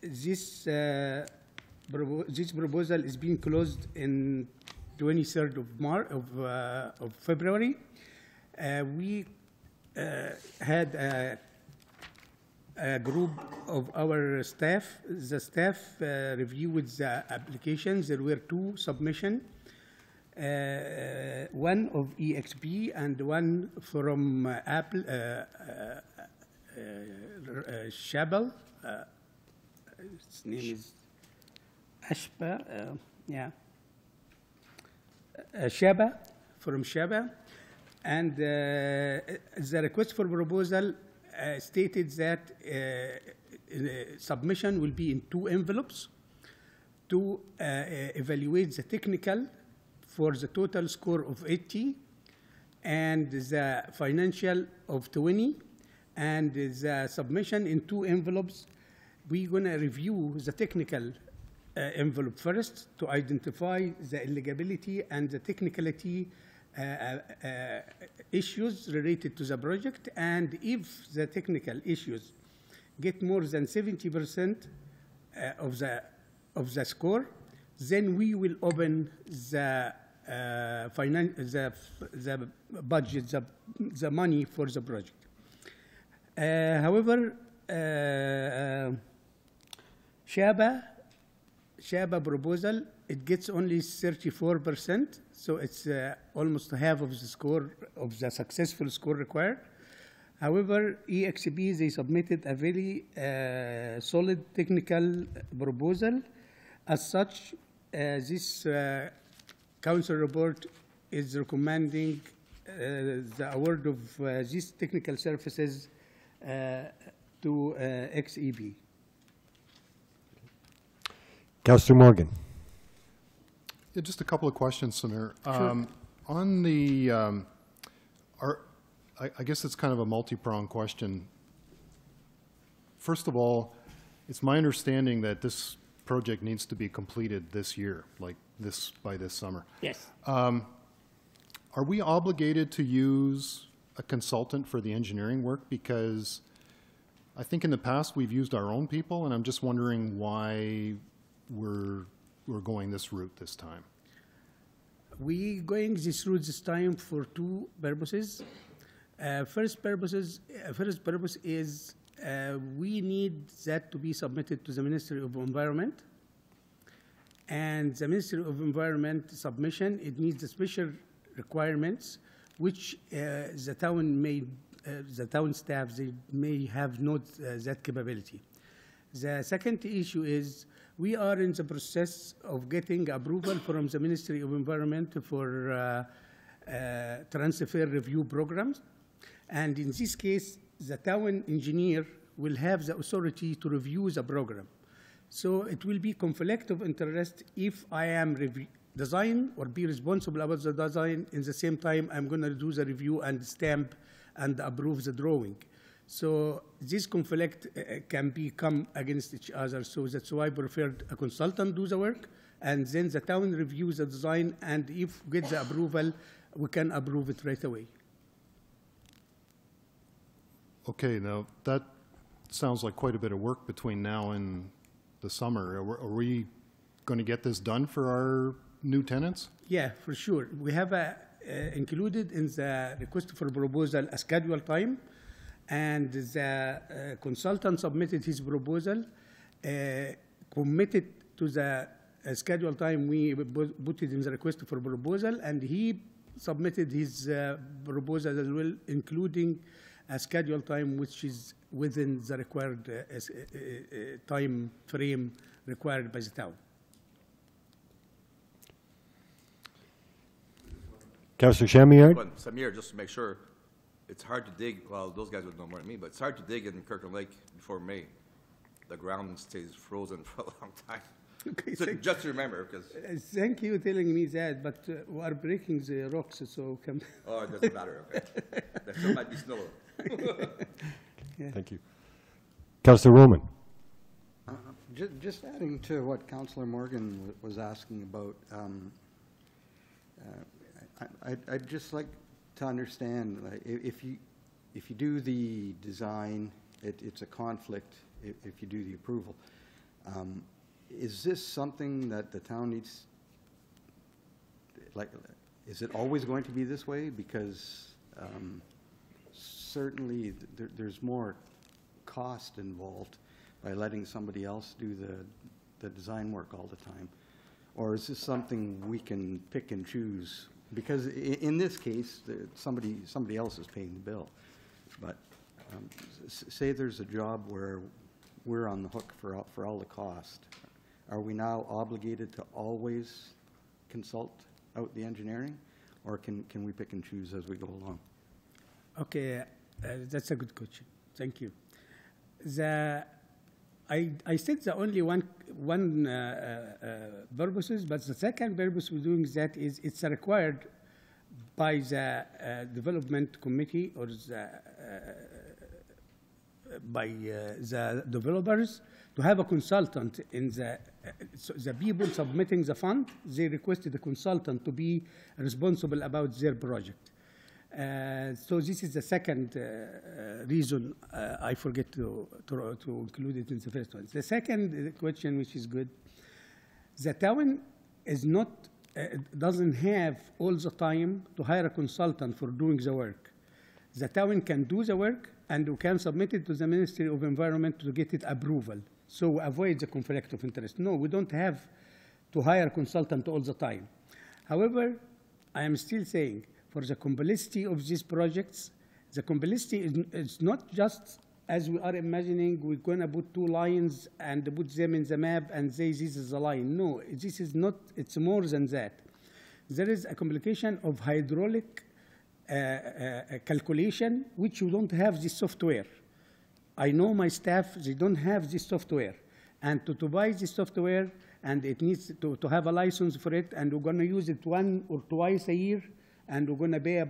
this proposal is being closed in 23rd of February. We had a group of our staff. The staff reviewed the applications. There were 2 submissions, one of EXP and one from Apple, Shabel. His name is Ashba, Shaba, from Shaba. And the request for proposal stated that submission will be in 2 envelopes to evaluate the technical for the total score of 80 and the financial of 20, and the submission in 2 envelopes we're going to review the technical envelope first to identify the eligibility and the technicality issues related to the project, and if the technical issues get more than 70% of the score, then we will open the the budget, the money for the project. However, Shaba proposal, it gets only 34%, so it's almost half of the score, of the successful score required. However, EXP, they submitted a very solid technical proposal. As such, this council report is recommending the award of these technical services to XEB. Councillor Morgan. Yeah, just a couple of questions, Samir. Sure. On the, I guess it's kind of a multi-pronged question. First of all, it's my understanding that this project needs to be completed this year, like this, by this summer. Yes. Are we obligated to use a consultant for the engineering work? Because I think in the past we've used our own people, and I'm just wondering why we're going this route this time. We're going this route this time for two purposes. First purpose is we need that to be submitted to the Ministry of Environment. And the Ministry of Environment submission, it needs the special requirements, which the town staff, they may have not that capability. The second issue is we are in the process of getting approval from the Ministry of Environment for transfer review programs. And in this case, the town engineer will have the authority to review the program. So it will be conflict of interest if I am design or be responsible about the design. In the same time, I'm going to do the review and stamp and approve the drawing. So this conflict can become against each other. So that's why I preferred a consultant do the work, and then the town reviews the design, and if we get the approval, we can approve it right away. Okay, now that sounds like quite a bit of work between now and the summer. Are we going to get this done for our new tenants? Yeah, for sure. We have included in the request for proposal a schedule time, and the consultant submitted his proposal, committed to the schedule time. We put it in the request for proposal, and he submitted his proposal as well, including a schedule time which is within the required time frame required by the town. Councillor Chamillard. But Samir, just to make sure, it's hard to dig, well, those guys would know more than me, but it's hard to dig in Kirkland Lake before May. The ground stays frozen for a long time. Okay, So just to remember, because, thank you for telling me that, but we are breaking the rocks, so come. oh, it doesn't matter, okay. There still might be snow. Yeah. Thank you. Councillor Roman. Just adding to what Councillor Morgan was asking about, I'd just like to understand, like, if you do the design, it's a conflict if you do the approval. Is this something that the town needs, like, is it always going to be this way? Because certainly there's more cost involved by letting somebody else do the design work all the time. Or is this something we can pick and choose? Because in this case, somebody else is paying the bill. But say there's a job where we're on the hook for all the cost. Are we now obligated to always consult out the engineering, or can we pick and choose as we go along? Okay, that's a good question. Thank you. I said the only one purposes, but the second purpose we're doing that is it's required by the development committee or the the developers to have a consultant in the, so the people submitting the fund, they requested a consultant to be responsible about their project. So this is the second reason I forget to include it in the first one. The second question, which is good, the town is not, doesn't have all the time to hire a consultant for doing the work. The town can do the work and we can submit it to the Ministry of Environment to get it approval. So avoid the conflict of interest. No, we don't have to hire a consultant all the time. However, I am still saying for the complexity of these projects, the complexity is not just as we are imagining, we're going to put two lines and put them in the map and say this is a line. No, this is not, it's more than that. There is a complication of hydraulic calculation, which you don't have this software. I know my staff, they don't have this software. And to buy this software, and it needs to have a license for it, and we're going to use it once or twice a year, and we're going to pay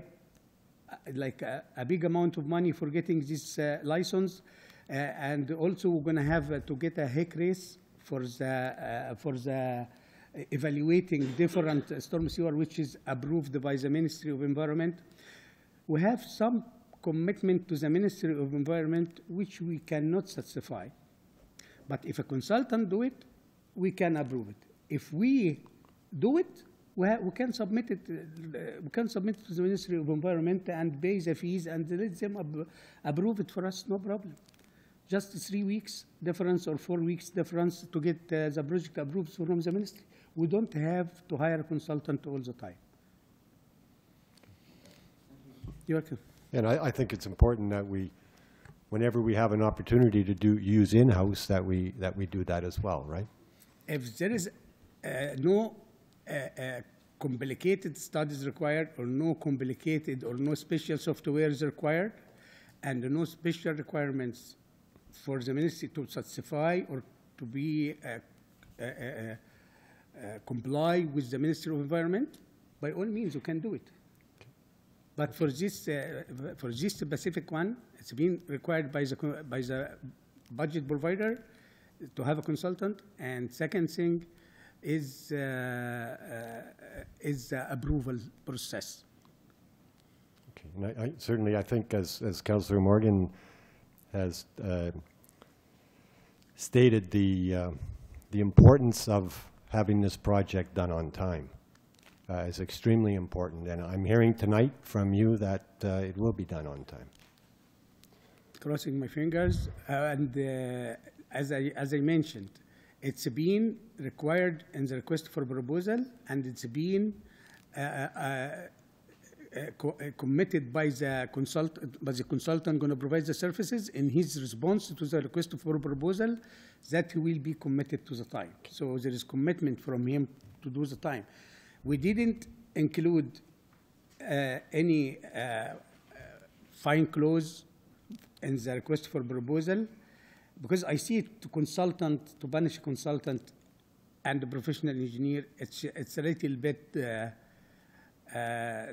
a big amount of money for getting this license. And also we're going to have to get a heck race for the evaluating different storm sewer, which is approved by the Ministry of Environment. We have some commitment to the Ministry of Environment, which we cannot satisfy. But if a consultant do it, we can approve it. If we do it, we can submit it. We can submit it to the Ministry of Environment and pay the fees and let them approve it for us. No problem. Just 3 weeks difference or 4 weeks difference to get the project approved from the ministry. We don't have to hire a consultant all the time. You're welcome. And I think it's important that we, whenever we have an opportunity to use in-house, that we do that as well, right? If there is no complicated studies required, or no complicated or no special software is required, and no special requirements for the ministry to satisfy or to be comply with the Ministry of Environment, by all means, you can do it. But for this specific one, it's been required by the budget provider to have a consultant. And second thing is the approval process. Okay. And certainly, I think as Councillor Morgan has stated, the importance of having this project done on time is extremely important, and I'm hearing tonight from you that it will be done on time. Crossing my fingers, and as I mentioned, it's been required in the request for proposal, and it's been committed by the consultant going to provide the services in his response to the request for proposal that he will be committed to the time. So there is commitment from him to do the time. We didn't include any fine clause in the request for proposal because I see it to punish a consultant and a professional engineer, it's a little bit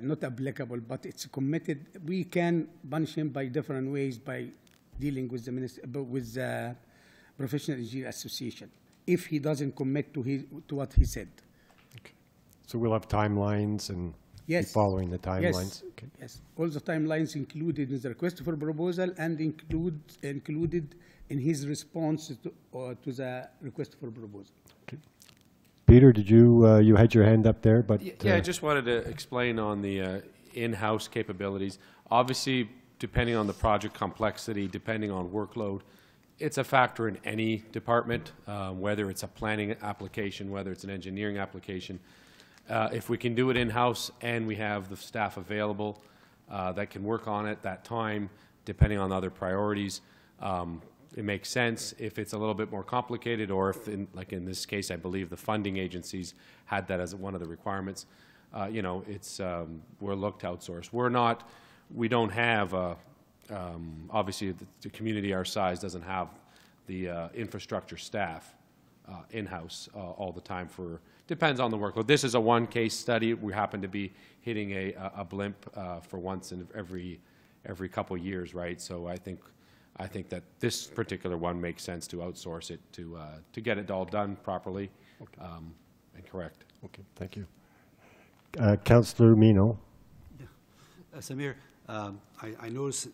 not applicable, but it's committed. We can punish him by different ways by dealing with the Professional Engineer Association if he doesn't commit to what he said. Okay. So we'll have timelines and be following the timelines? Yes. Okay. Yes. All the timelines included in the request for proposal and included in his response to the request for proposal. Okay. Peter, did you had your hand up there, but yeah, I just wanted to explain on the in-house capabilities. Obviously, depending on the project complexity, depending on workload, it's a factor in any department, whether it's a planning application, whether it's an engineering application. If we can do it in-house and we have the staff available that can work on it that time, depending on other priorities, it makes sense. If it's a little bit more complicated, or if, like in this case, I believe the funding agencies had that as one of the requirements, you know, it's we're looked to outsource. We don't have obviously the community our size doesn't have the infrastructure staff in-house all the time. Depends on the workload. This is a one case study. We happen to be hitting a blimp for once in every couple years, right? So I think I think that this particular one makes sense to outsource it to get it all done properly and correct. Okay, thank you. Councillor Mino. Samir, I noticed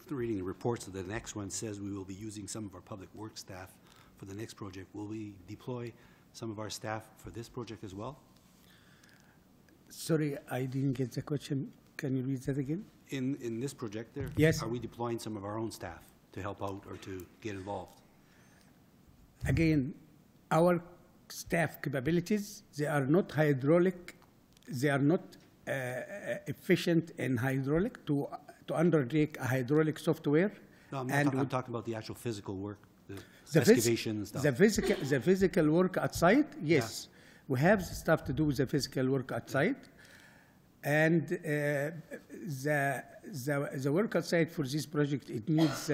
reading the reports that the next one says we will be using some of our public works staff for the next project. Will we deploy some of our staff for this project as well? Sorry, I didn't get the question. Can you read that again? In this project there? Yes. Are we deploying some of our own staff to help out or to get involved? Again, our staff capabilities, they are not hydraulic, they are not efficient in hydraulic to undertake a hydraulic software. No, I'm talking about the actual physical work, the excavation and stuff. The physical work outside, yes. Yeah. We have stuff to do with the physical work outside. And the work outside for this project, it needs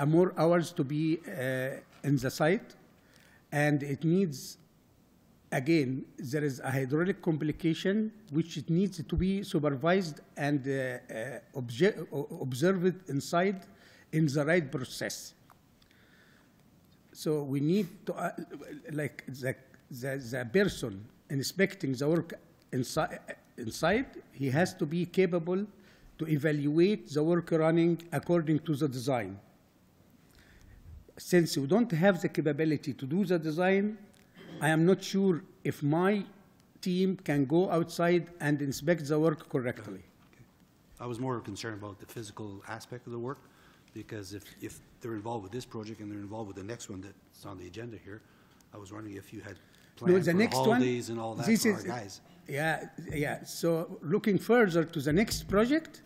more hours to be in the site. And it needs, again, there is a hydraulic complication which it needs to be supervised and observed inside in the right process. So we need to, like the person inspecting the work inside, he has to be capable to evaluate the work running according to the design. Since we don't have the capability to do the design, I am not sure if my team can go outside and inspect the work correctly. Okay. I was more concerned about the physical aspect of the work, because if they're involved with this project and they're involved with the next one that's on the agenda here, I was wondering if you had plans for holidays and all that for our guys. Yeah. So looking further to the next project,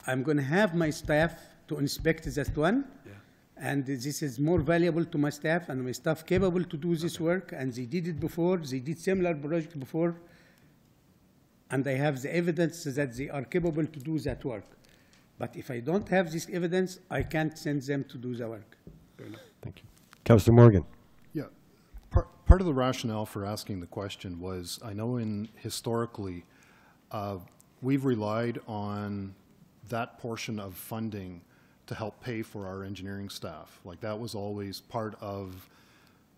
I'm going to have my staff to inspect that one. Yeah. And this is more valuable to my staff, and my staff capable to do this work, and they did it before, they did similar project before, and I have the evidence that they are capable to do that work. But if I don't have this evidence, I can't send them to do the work. Thank you. Councillor Morgan. Yeah. Part of the rationale for asking the question was, I know historically, we've relied on that portion of funding to help pay for our engineering staff. Like that was always part of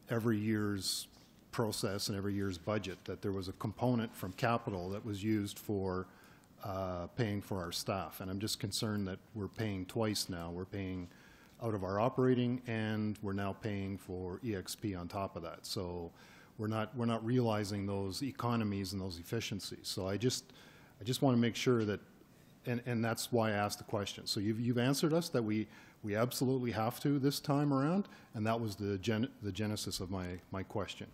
every year's process and every year's budget, that there was a component from capital that was used for paying for our staff. And I'm just concerned that we're paying twice now. We're paying out of our operating, and we're now paying for EXP on top of that. So we're not realizing those economies and those efficiencies. So I just want to make sure that, and that's why I asked the question. So you've answered us that we absolutely have to this time around, and that was the genesis of my question.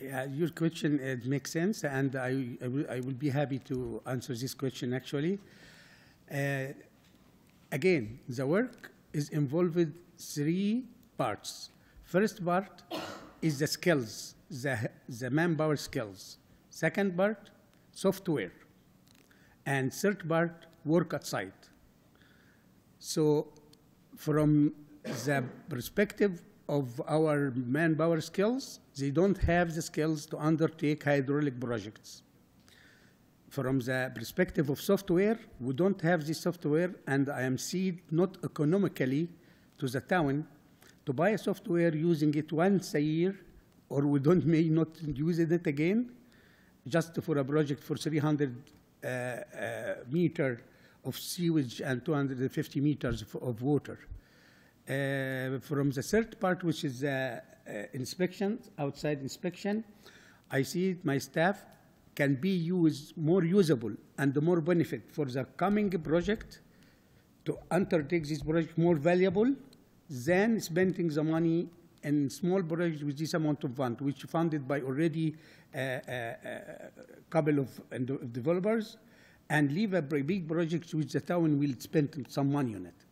Yeah, your question, it makes sense, and I will be happy to answer this question actually. Again, the work is involved with three parts. First part is the skills, the manpower skills. Second part, software. And third part, work outside. So from the perspective of our manpower skills, they don't have the skills to undertake hydraulic projects. From the perspective of software, we don't have the software, and I am seeing not economically to the town to buy a software using it once a year, or we may not use it again, just for a project for 300 meter of sewage and 250 meters of water. From the third part, which is inspection, outside inspection, I see my staff can be more usable and more benefit for the coming project, to undertake this project more valuable than spending the money in small projects with this amount of fund, which funded by already a couple of developers, and leave a big project which the town will spend some money on it.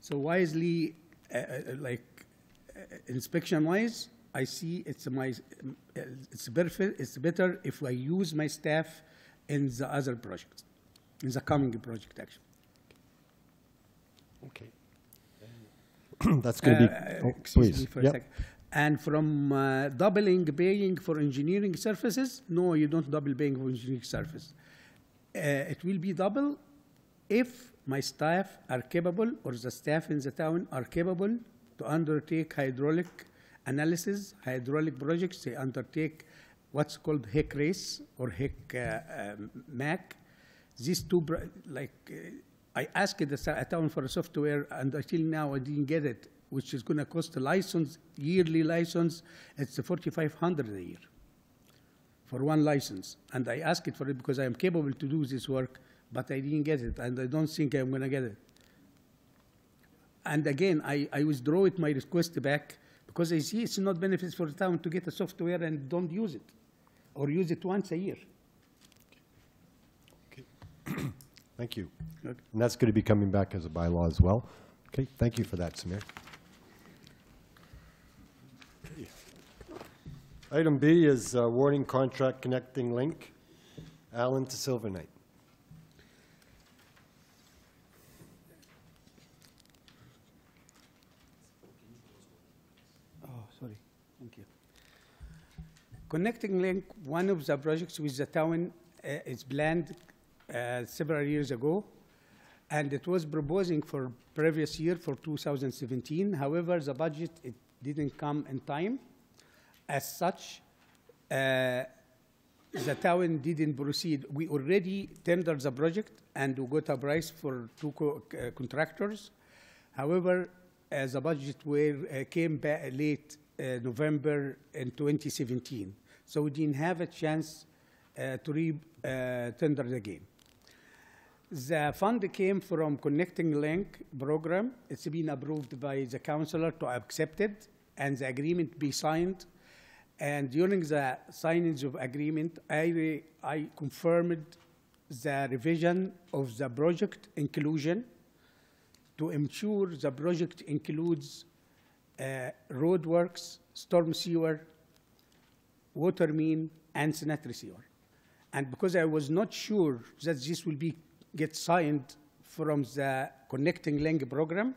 So wisely, inspection-wise, I see it's better if I use my staff in the other projects, in the coming project, actually. Okay. That's going to be, excuse me for a second. And from doubling paying for engineering services, no, you don't double paying for engineering service. It will be double if my staff are capable, or the staff in the town are capable to undertake hydraulic analysis, hydraulic projects. They undertake what's called HIC race or HIC MAC. These two, I asked the town for a software, and until now I didn't get it, which is going to cost a license, yearly license. It's $4,500 a year for one license. And I asked it for it because I am capable to do this work, but I didn't get it, and I don't think I'm going to get it. And again, I withdraw it, my request back, because I see it's not benefits for the town to get a software and don't use it, or use it once a year. Thank you. Okay. And that's going to be coming back as a bylaw as well. Okay, thank you for that, Samir. Okay. Item B is awarding contract connecting link, Allen to Silver Knight. Sorry, thank you. Connecting Link, one of the projects with the town is planned several years ago, and it was proposing for previous year for 2017. However, the budget, it didn't come in time. As such, the town didn't proceed. We already tendered the project, and we got a price for two contractors. However, as the budget came back late November in 2017. So we didn't have a chance to re-tender again. The fund came from Connecting Link program. It's been approved by the councillor to accept it, and the agreement be signed. And during the signage of agreement, I confirmed the revision of the project inclusion to ensure the project includes roadworks, storm sewer, water main, and sanitary sewer. And because I was not sure that this will get signed from the Connecting Link program,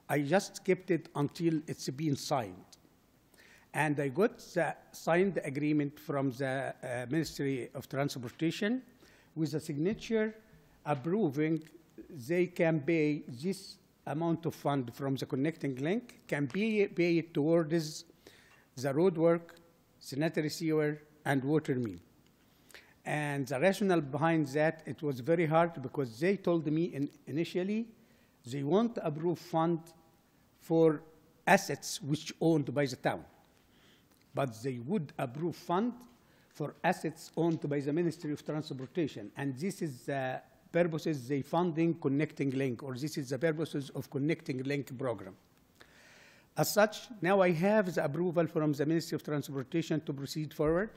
I just kept it until it's been signed. And I got the signed agreement from the Ministry of Transportation with a signature approving they can pay this amount of fund from the Connecting Link, can be paid towards the road work, sanitary sewer, and water main. And the rationale behind that, it was very hard because they told me initially they won't approve fund for assets which owned by the town, but they would approve fund for assets owned by the Ministry of Transportation. And this is the purposes they funding Connecting Link, or this is the purposes of Connecting Link program. As such, now I have the approval from the Ministry of Transportation to proceed forward.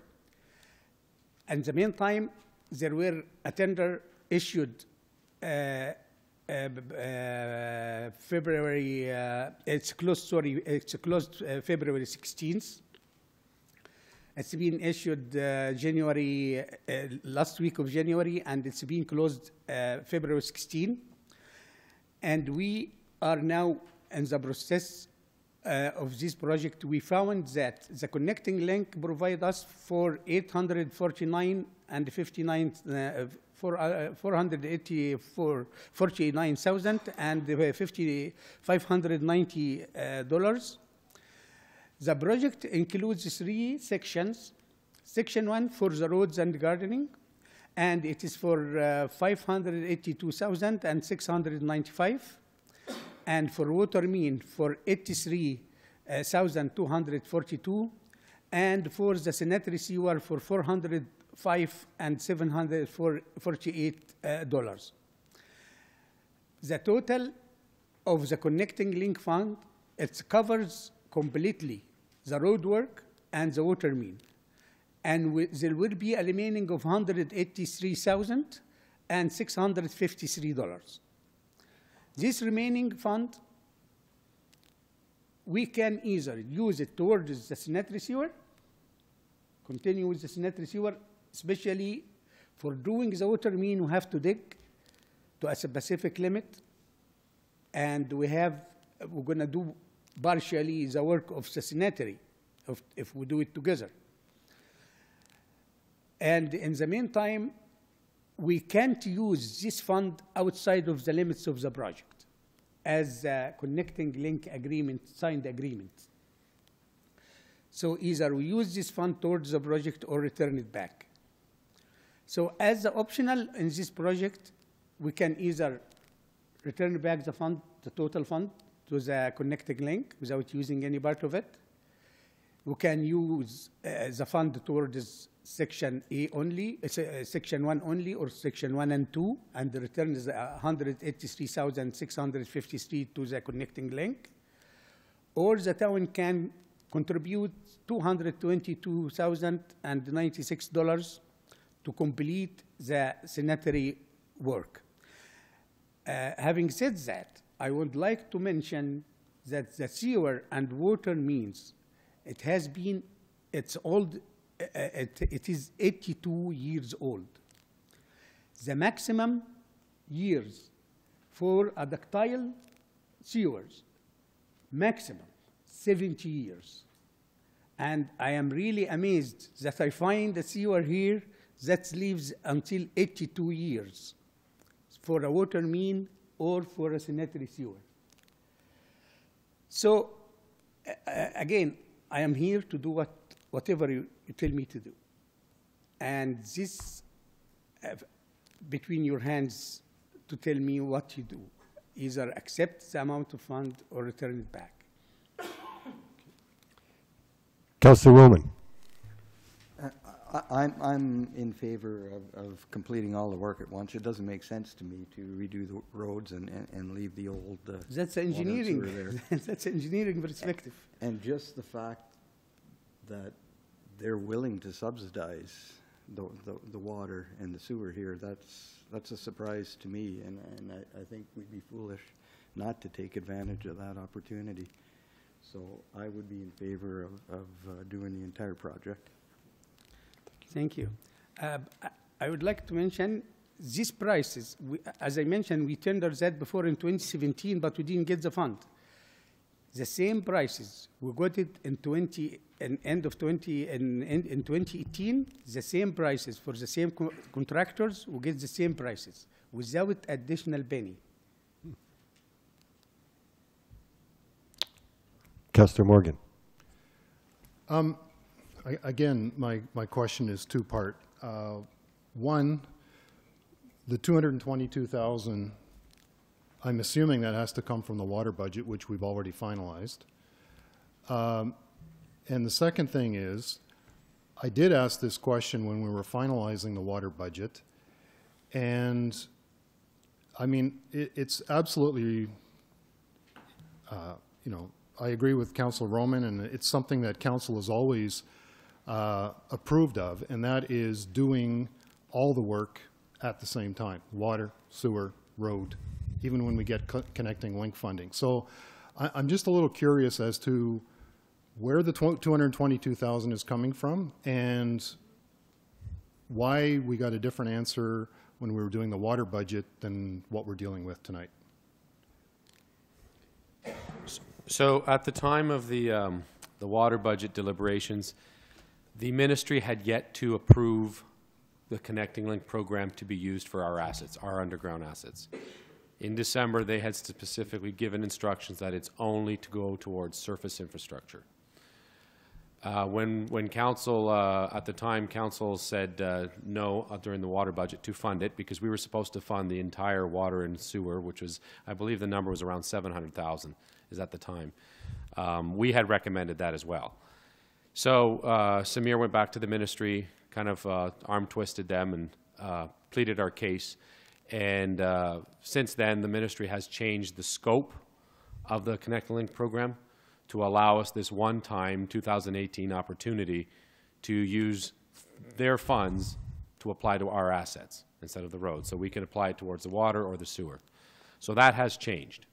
In the meantime, there were a tender issued February, it's closed February 16th. It's been issued January, last week of January, and it's been closed February 16. And we are now in the process of this project. We found that the Connecting Link provide us for $849 and 59, $449,000 and $590. The project includes 3 sections. Section 1 for the roads and gardening, and it is for $582,695. And for water main for $83,242, and for the sanitary sewer for $405 and $748. The total of the Connecting Link fund, it covers completely the road work and the water main. And there will be a remaining of $183,653. This remaining fund, we can either use it towards the sanitary sewer, continue with the sanitary sewer, especially for doing the water main, we have to dig to a specific limit, and we're going to do partially the work of the sanitary if we do it together. And in the meantime, we can't use this fund outside of the limits of the project as a connecting link agreement, signed agreement. So either we use this fund towards the project or return it back. So as the optional in this project, we can either return back the fund, the total fund, to the connecting link without using any part of it. We can use the fund towards Section A only, Section 1 only, or Section 1 and 2, and the return is 183,653 to the connecting link. Or the town can contribute $222,096 to complete the sanitary work. Having said that, I would like to mention that the sewer and water means it has been, it's old, it is 82 years old. The maximum years for a ductile sewers, maximum 70 years. And I am really amazed that I find a sewer here that lives until 82 years for a water main or for a sanitary sewer. So again, I am here to do whatever you tell me to do. And this, between your hands to tell me what you do. Either accept the amount of fund or return it back. Councillor Roman. I'm in favor of completing all the work at once. It doesn't make sense to me to redo the roads and leave the old that's engineering. That's engineering perspective. And just the fact that they're willing to subsidize the water and the sewer here, that's a surprise to me, and I think we'd be foolish not to take advantage of that opportunity. So I would be in favor of doing the entire project. Thank you. I would like to mention these prices. As I mentioned, we tendered that before in 2017, but we didn't get the fund. The same prices, we got it in end of 2018, the same prices for the same contractors, we get the same prices without additional penny. Councillor Morgan. Again, my question is two-part. One, the 222,000, I'm assuming that has to come from the water budget, which we've already finalized. And the second thing is, I did ask this question when we were finalizing the water budget, and I mean, it's absolutely, you know, I agree with Councillor Roman, and it's something that Council has always approved of, and that is doing all the work at the same time, water, sewer, road, even when we get connecting link funding. So I'm just a little curious as to where the 222,000 is coming from and why we got a different answer when we were doing the water budget than what we're dealing with tonight. So at the time of the water budget deliberations, the ministry had yet to approve the Connecting Link program to be used for our assets, our underground assets. In December, they had specifically given instructions that it's only to go towards surface infrastructure. When council, at the time, council said no during the water budget to fund it, because we were supposed to fund the entire water and sewer, which was, I believe the number was around 700,000 is at the time. We had recommended that as well. So Samir went back to the ministry, kind of arm twisted them and pleaded our case. And since then, the ministry has changed the scope of the Connecting Link program to allow us this one-time 2018 opportunity to use their funds to apply to our assets instead of the road. So we can apply it towards the water or the sewer. So that has changed.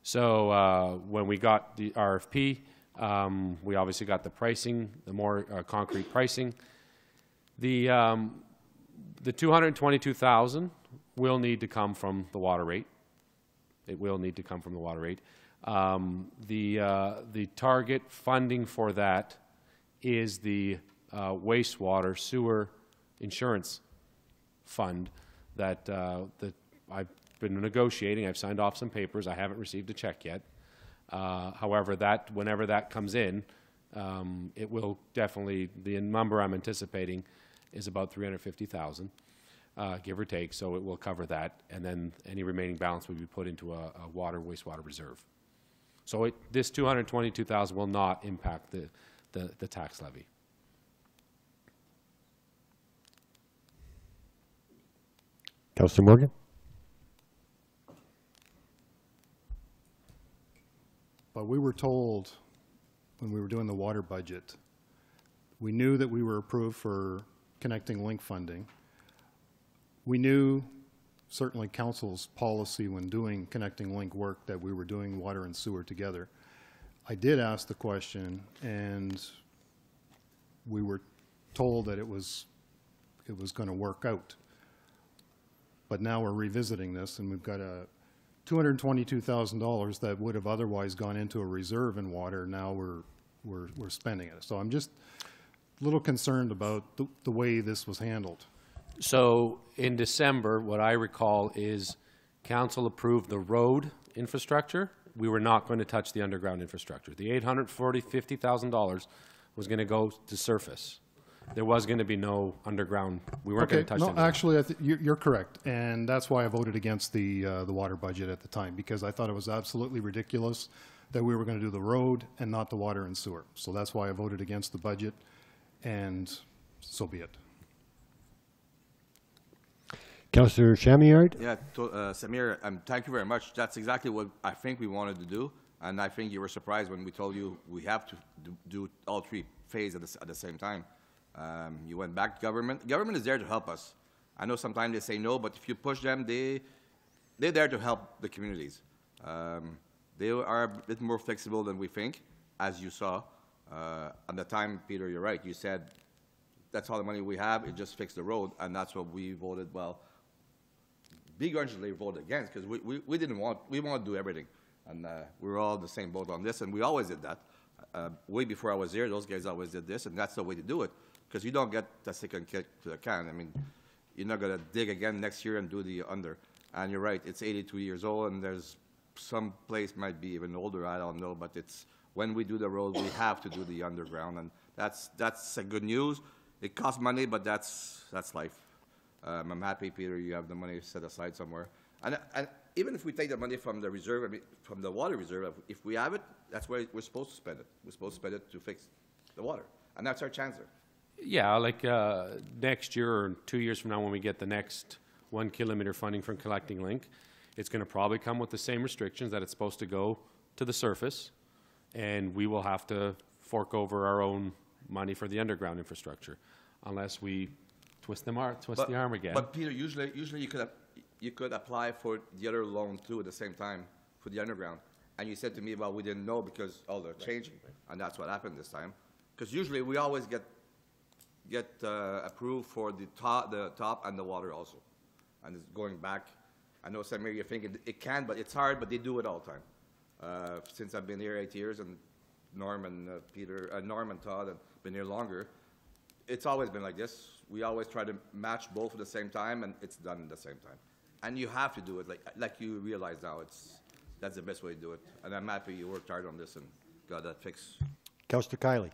So when we got the RFP, we obviously got the pricing, the more concrete pricing. The 222,000 will need to come from the water rate. It will need to come from the water rate. The target funding for that is the wastewater sewer insurance fund that, that I've been negotiating. I've signed off some papers. I haven't received a check yet. However, whenever that comes in, it will definitely, the number I'm anticipating is about 350,000, give or take, so it will cover that, and then any remaining balance will be put into a wastewater reserve. So this 222,000 will not impact the tax levy. Councillor Morgan? But we were told when we were doing the water budget, we knew that we were approved for Connecting Link funding. We knew, certainly council's policy when doing Connecting Link work, that we were doing water and sewer together. I did ask the question, and we were told that it was going to work out. But now we're revisiting this, and we've got a $222,000 that would have otherwise gone into a reserve in water. Now we're spending it. So I'm just a little concerned about the way this was handled. So in December, what I recall is council approved the road infrastructure. We were not going to touch the underground infrastructure. The $850,000 was going to go to surface. There was going to be no underground. We weren't going to touch it. No, actually, you're correct, and that's why I voted against the water budget at the time, because I thought it was absolutely ridiculous that we were going to do the road and not the water and sewer. So that's why I voted against the budget, and so be it. Councillor Chamillard? Yeah, Samir, thank you very much. That's exactly what I think we wanted to do, and I think you were surprised when we told you we have to do all three phases at the same time. You went back to government. Government is there to help us. I know sometimes they say no, but if you push them, they're there to help the communities. They are a bit more flexible than we think, as you saw. At the time, Peter, you're right. You said that's all the money we have. It just fixed the road, and that's what we voted. Well, begrudgingly voted against because we didn't want. We want to do everything, and we were all in the same boat on this, and we always did that. Way before I was here, those guys always did this, and that's the way to do it. Because you don't get the second kick to the can. I mean, you're not going to dig again next year and do the under. And you're right, it's 82 years old, and there's some place might be even older, I don't know, but it's when we do the road, we have to do the underground, and that's a good news. It costs money, but that's life. I'm happy, Peter, you have the money set aside somewhere. And even if we take the money from the reserve, I mean, from the water reserve, if we have it, that's where we're supposed to spend it. We're supposed to spend it to fix the water, and that's our chance there. Yeah, like next year or 2 years from now when we get the next 1 kilometer funding from Connecting Link, it's going to probably come with the same restrictions that it's supposed to go to the surface, and we will have to fork over our own money for the underground infrastructure, unless we twist the arm again. But Peter, usually you could apply for the other loan too at the same time for the underground, and you said to me, well, we didn't know because all the changing, and that's what happened this time. Because usually we always get approved for the top and the water also. And it's going back. I know, Samir, you're thinking it can, but it's hard, but they do it all the time. Since I've been here 8 years, and Norm and Todd have been here longer, it's always been like this. We always try to match both at the same time, and it's done at the same time. And you have to do it, like you realize now, that's the best way to do it. And I'm happy you worked hard on this and got that fixed. Councillor Kiley?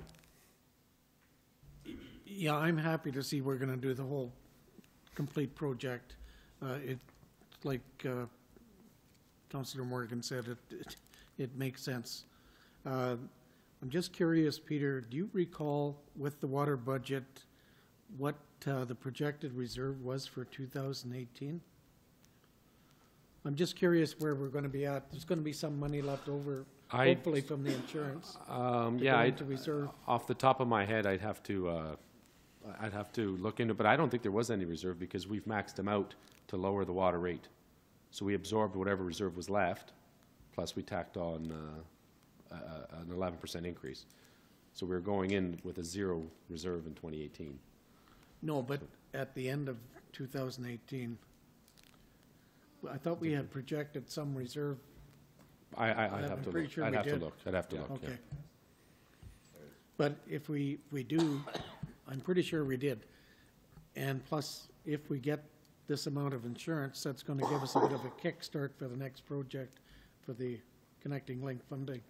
Yeah, I'm happy to see we're going to do the whole complete project. It's like Councillor Morgan said, it makes sense. I'm just curious, Peter, do you recall with the water budget what the projected reserve was for 2018? I'm just curious where we're going to be at. There's going to be some money left over, hopefully from the insurance. Yeah, off the top of my head, I'd have to look into it, but I don't think there was any reserve because we've maxed them out to lower the water rate. So we absorbed whatever reserve was left, plus we tacked on an 11% increase. So we were going in with a zero reserve in 2018. No, but at the end of 2018, I thought we had projected some reserve. I'd have to look. I'd have to look. I'd have to look. Okay. Yeah. But if we do, I'm pretty sure we did. And plus, if we get this amount of insurance, that's going to give us a bit of a kickstart for the next project for the Connecting Link funding.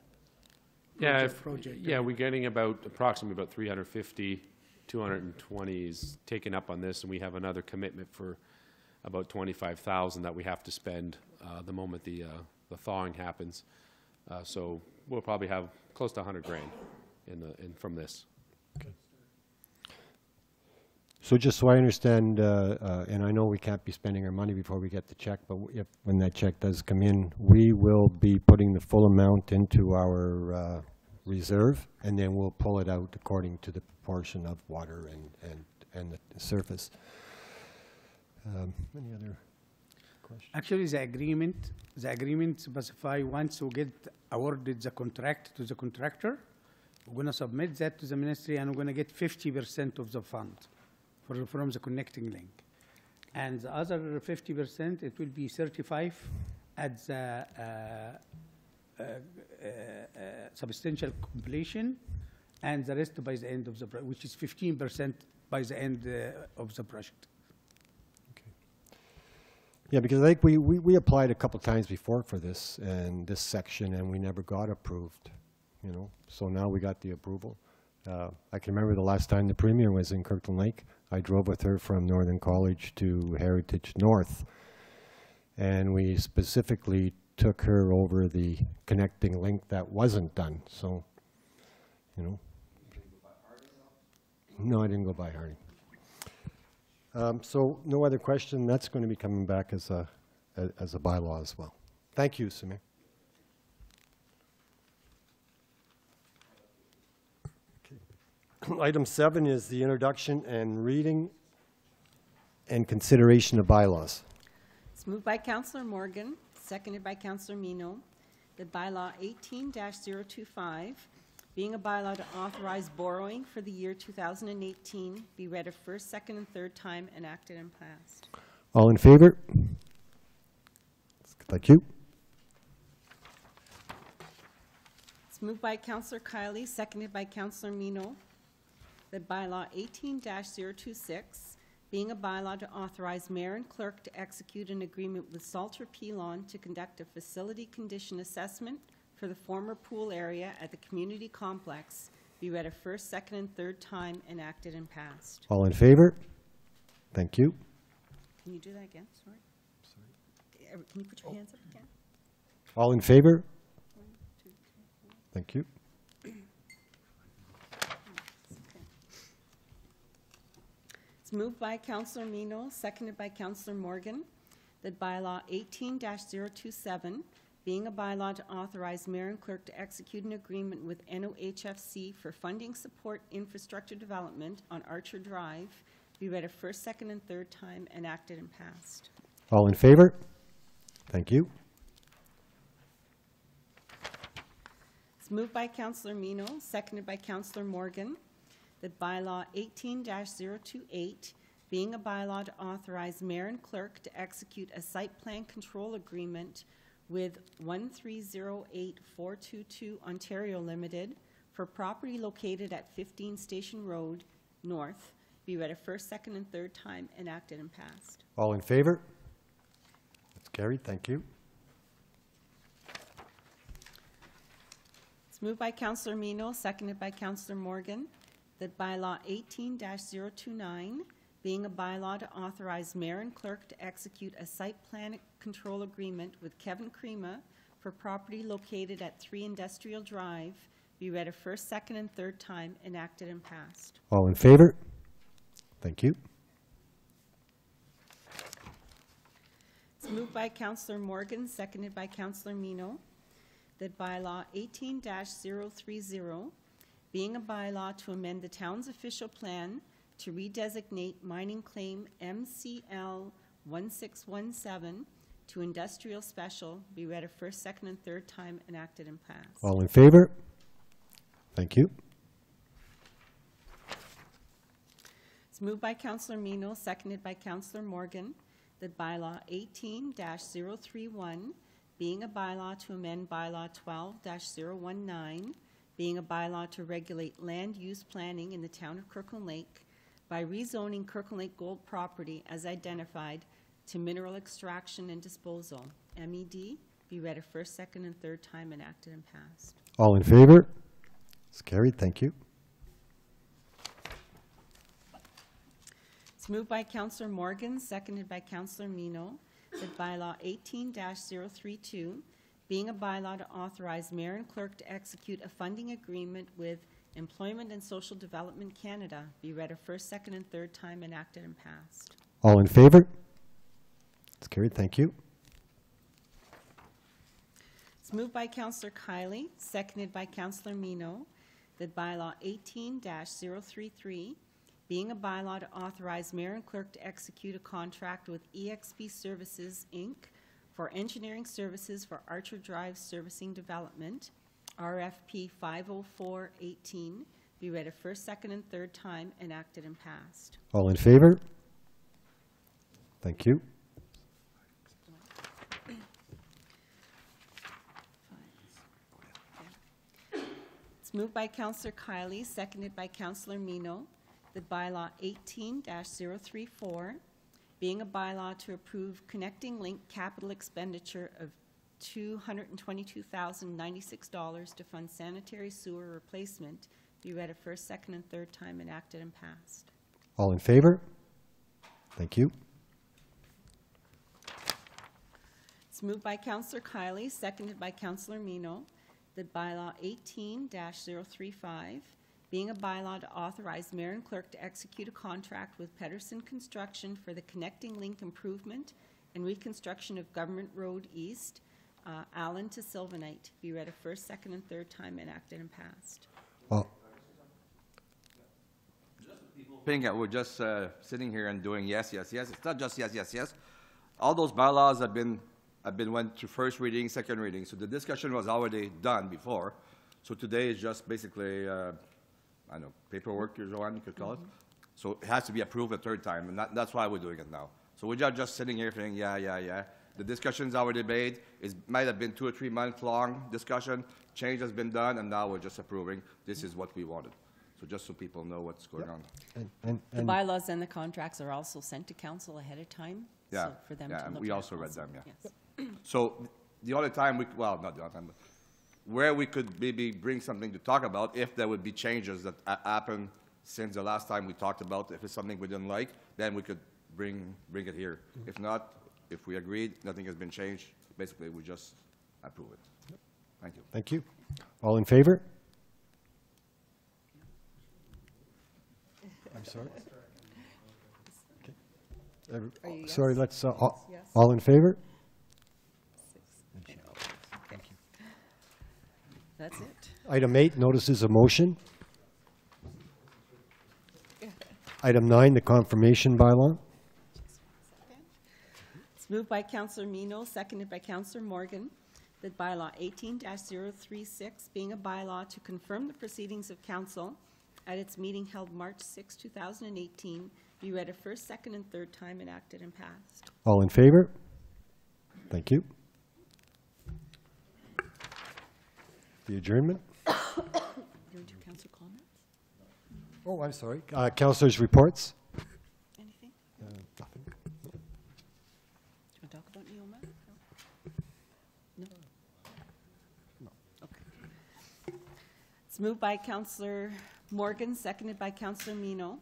Yeah, Project. we're getting approximately about 350, 220 is taken up on this, and we have another commitment for about 25,000 that we have to spend the moment the thawing happens. So we'll probably have close to 100 grand from this. So just so I understand, and I know we can't be spending our money before we get the check, but when that check does come in, we will be putting the full amount into our reserve, and then we'll pull it out according to the proportion of water and the surface. Any other questions? Actually, the agreement specify once we get awarded the contract to the contractor, we're going to submit that to the ministry, and we're going to get 50% of the fund from the Connecting Link. And the other 50%, it will be certified at the substantial completion, and the rest by the end of the project, which is 15% by the end of the project. Yeah, because I think we applied a couple times before for this and this section, and we never got approved, you know. So now we got the approval. I can remember the last time the Premier was in Kirkland Lake. I drove with her from Northern College to Heritage North, and we specifically took her over the Connecting Link that wasn't done. So, you know. No, I didn't go by Harding. So no other question. That's going to be coming back as a bylaw as well. Thank you, Samir. Okay. Item 7 is the introduction and reading and consideration of bylaws. It's moved by Councillor Morgan, seconded by Councillor Mino, that bylaw 18-025, being a bylaw to authorize borrowing for the year 2018, be read a first, second, and third time, enacted and passed. All in favor? Thank you. It's moved by Councillor Kiley, seconded by Councillor Mino, that bylaw 18-026, being a bylaw to authorize mayor and clerk to execute an agreement with Salter Pelon to conduct a facility condition assessment for the former pool area at the community complex, be read a first, second, and third time, enacted and passed. All in favor? Thank you. Can you do that again? Sorry. Can you put your hands up again? All in favor? 1, 2, 3, 4. Thank you. It's moved by Councillor Mino, seconded by Councillor Morgan, that bylaw 18-027, being a bylaw to authorize mayor and clerk to execute an agreement with NOHFC for funding support infrastructure development on Archer Drive, be read a first, second, and third time, enacted and passed. All in favor? Thank you. It's moved by Councillor Mino, seconded by Councillor Morgan, that bylaw 18-028, being a bylaw to authorize mayor and clerk to execute a site plan control agreement with 1308422 Ontario Limited for property located at 15 Station Road North, be read a first, second, and third time, enacted and passed. All in favor? That's carried. Thank you. It's moved by Councillor Mino, seconded by Councillor Morgan, that bylaw 18-029, being a bylaw to authorize mayor and clerk to execute a site plan control agreement with Kevin Crema for property located at 3 Industrial Drive, be read a first, second, and third time, enacted and passed. All in favor? Thank you. It's moved by Councillor Morgan, seconded by Councillor Mino, that bylaw 18-030, being a bylaw to amend the town's official plan to redesignate mining claim MCL 1617 to industrial special, be read a first, second, and third time, enacted and passed. All in favor? Thank you. It's moved by Councillor Mino, seconded by Councillor Morgan, that bylaw 18-031, being a bylaw to amend bylaw 12-019, being a bylaw to regulate land use planning in the town of Kirkland Lake by rezoning Kirkland Lake Gold property as identified to mineral extraction and disposal, MED, be read a first, second, and third time, enacted and passed. All in favor? It's carried. Thank you. It's moved by Councillor Morgan, seconded by Councillor Mino, that bylaw 18-032, being a bylaw to authorize mayor and clerk to execute a funding agreement with Employment and Social Development Canada, be read a first, second, and third time, enacted and passed. All in favor? It's carried. Thank you. It's moved by Councillor Kiley, seconded by Councillor Mino, that bylaw 18-033, being a bylaw to authorize mayor and clerk to execute a contract with EXP Services, Inc. for engineering services for Archer Drive Servicing Development, RFP 50418, be read a first, second, and third time, enacted and passed. All in favor? Thank you. It's moved by Councillor Kiley, seconded by Councillor Mino, that bylaw 18-034, being a bylaw to approve connecting link capital expenditure of $222,096 to fund sanitary sewer replacement, be read a first, second, and third time, enacted and passed. All in favor? Thank you. It's moved by Councillor Kiley, seconded by Councillor Mino, that bylaw 18-035, being a bylaw to authorize mayor and clerk to execute a contract with Pedersen Construction for the connecting link improvement and reconstruction of Government Road East, Allen to Sylvanite, be read a first, second, and third time, enacted and passed. Well, Think that we're just sitting here and doing yes, yes, yes. It's not just yes, yes, yes. All those bylaws have been went to first reading, second reading. So the discussion was already done before. So today is just basically, I don't know, paperwork, Joanne, you could call it. So it has to be approved a third time, and that's why we're doing it now. So we're not just sitting here saying, yeah, yeah, yeah. The discussion's already made. It might have been 2 or 3 month long discussion. Change has been done, and now we're just approving. This is what we wanted. So just so people know what's going on. The bylaws and the contracts are also sent to council ahead of time. Yeah, so for them yeah, to and look we at also read them, yeah. Yes. So the only time well, not the only time, but where we could maybe bring something to talk about, if there would be changes that happen since the last time we talked about, if it's something we didn't like, then we could bring it here. If not, if we agreed, nothing has been changed, basically we just approve it. Thank you. thank you. All in favor? I'm sorry. Okay. Are you Sorry, yes? let's, Yes. all in favor? Thank you. That's it. Item 8, notices of motion. Item 9, the confirmation bylaw. It's moved by Councillor Mino, seconded by Councillor Morgan, that bylaw 18-036, being a bylaw to confirm the proceedings of council at its meeting held March 6, 2018, be read a first, second, and third time, enacted and passed. All in favor? Thank you. The adjournment? You want to do council comments? Oh, I'm sorry. Councilors' reports? Anything? Nothing. Do you want to talk about Neoma? No? No. Okay. It's moved by Councillor Morgan, seconded by Councillor Mino.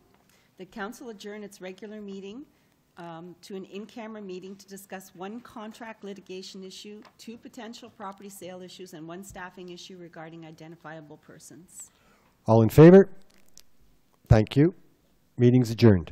The council adjourn its regular meeting to an in-camera meeting to discuss 1 contract litigation issue, 2 potential property sale issues, and 1 staffing issue regarding identifiable persons. All in favor? Thank you. Meeting's adjourned.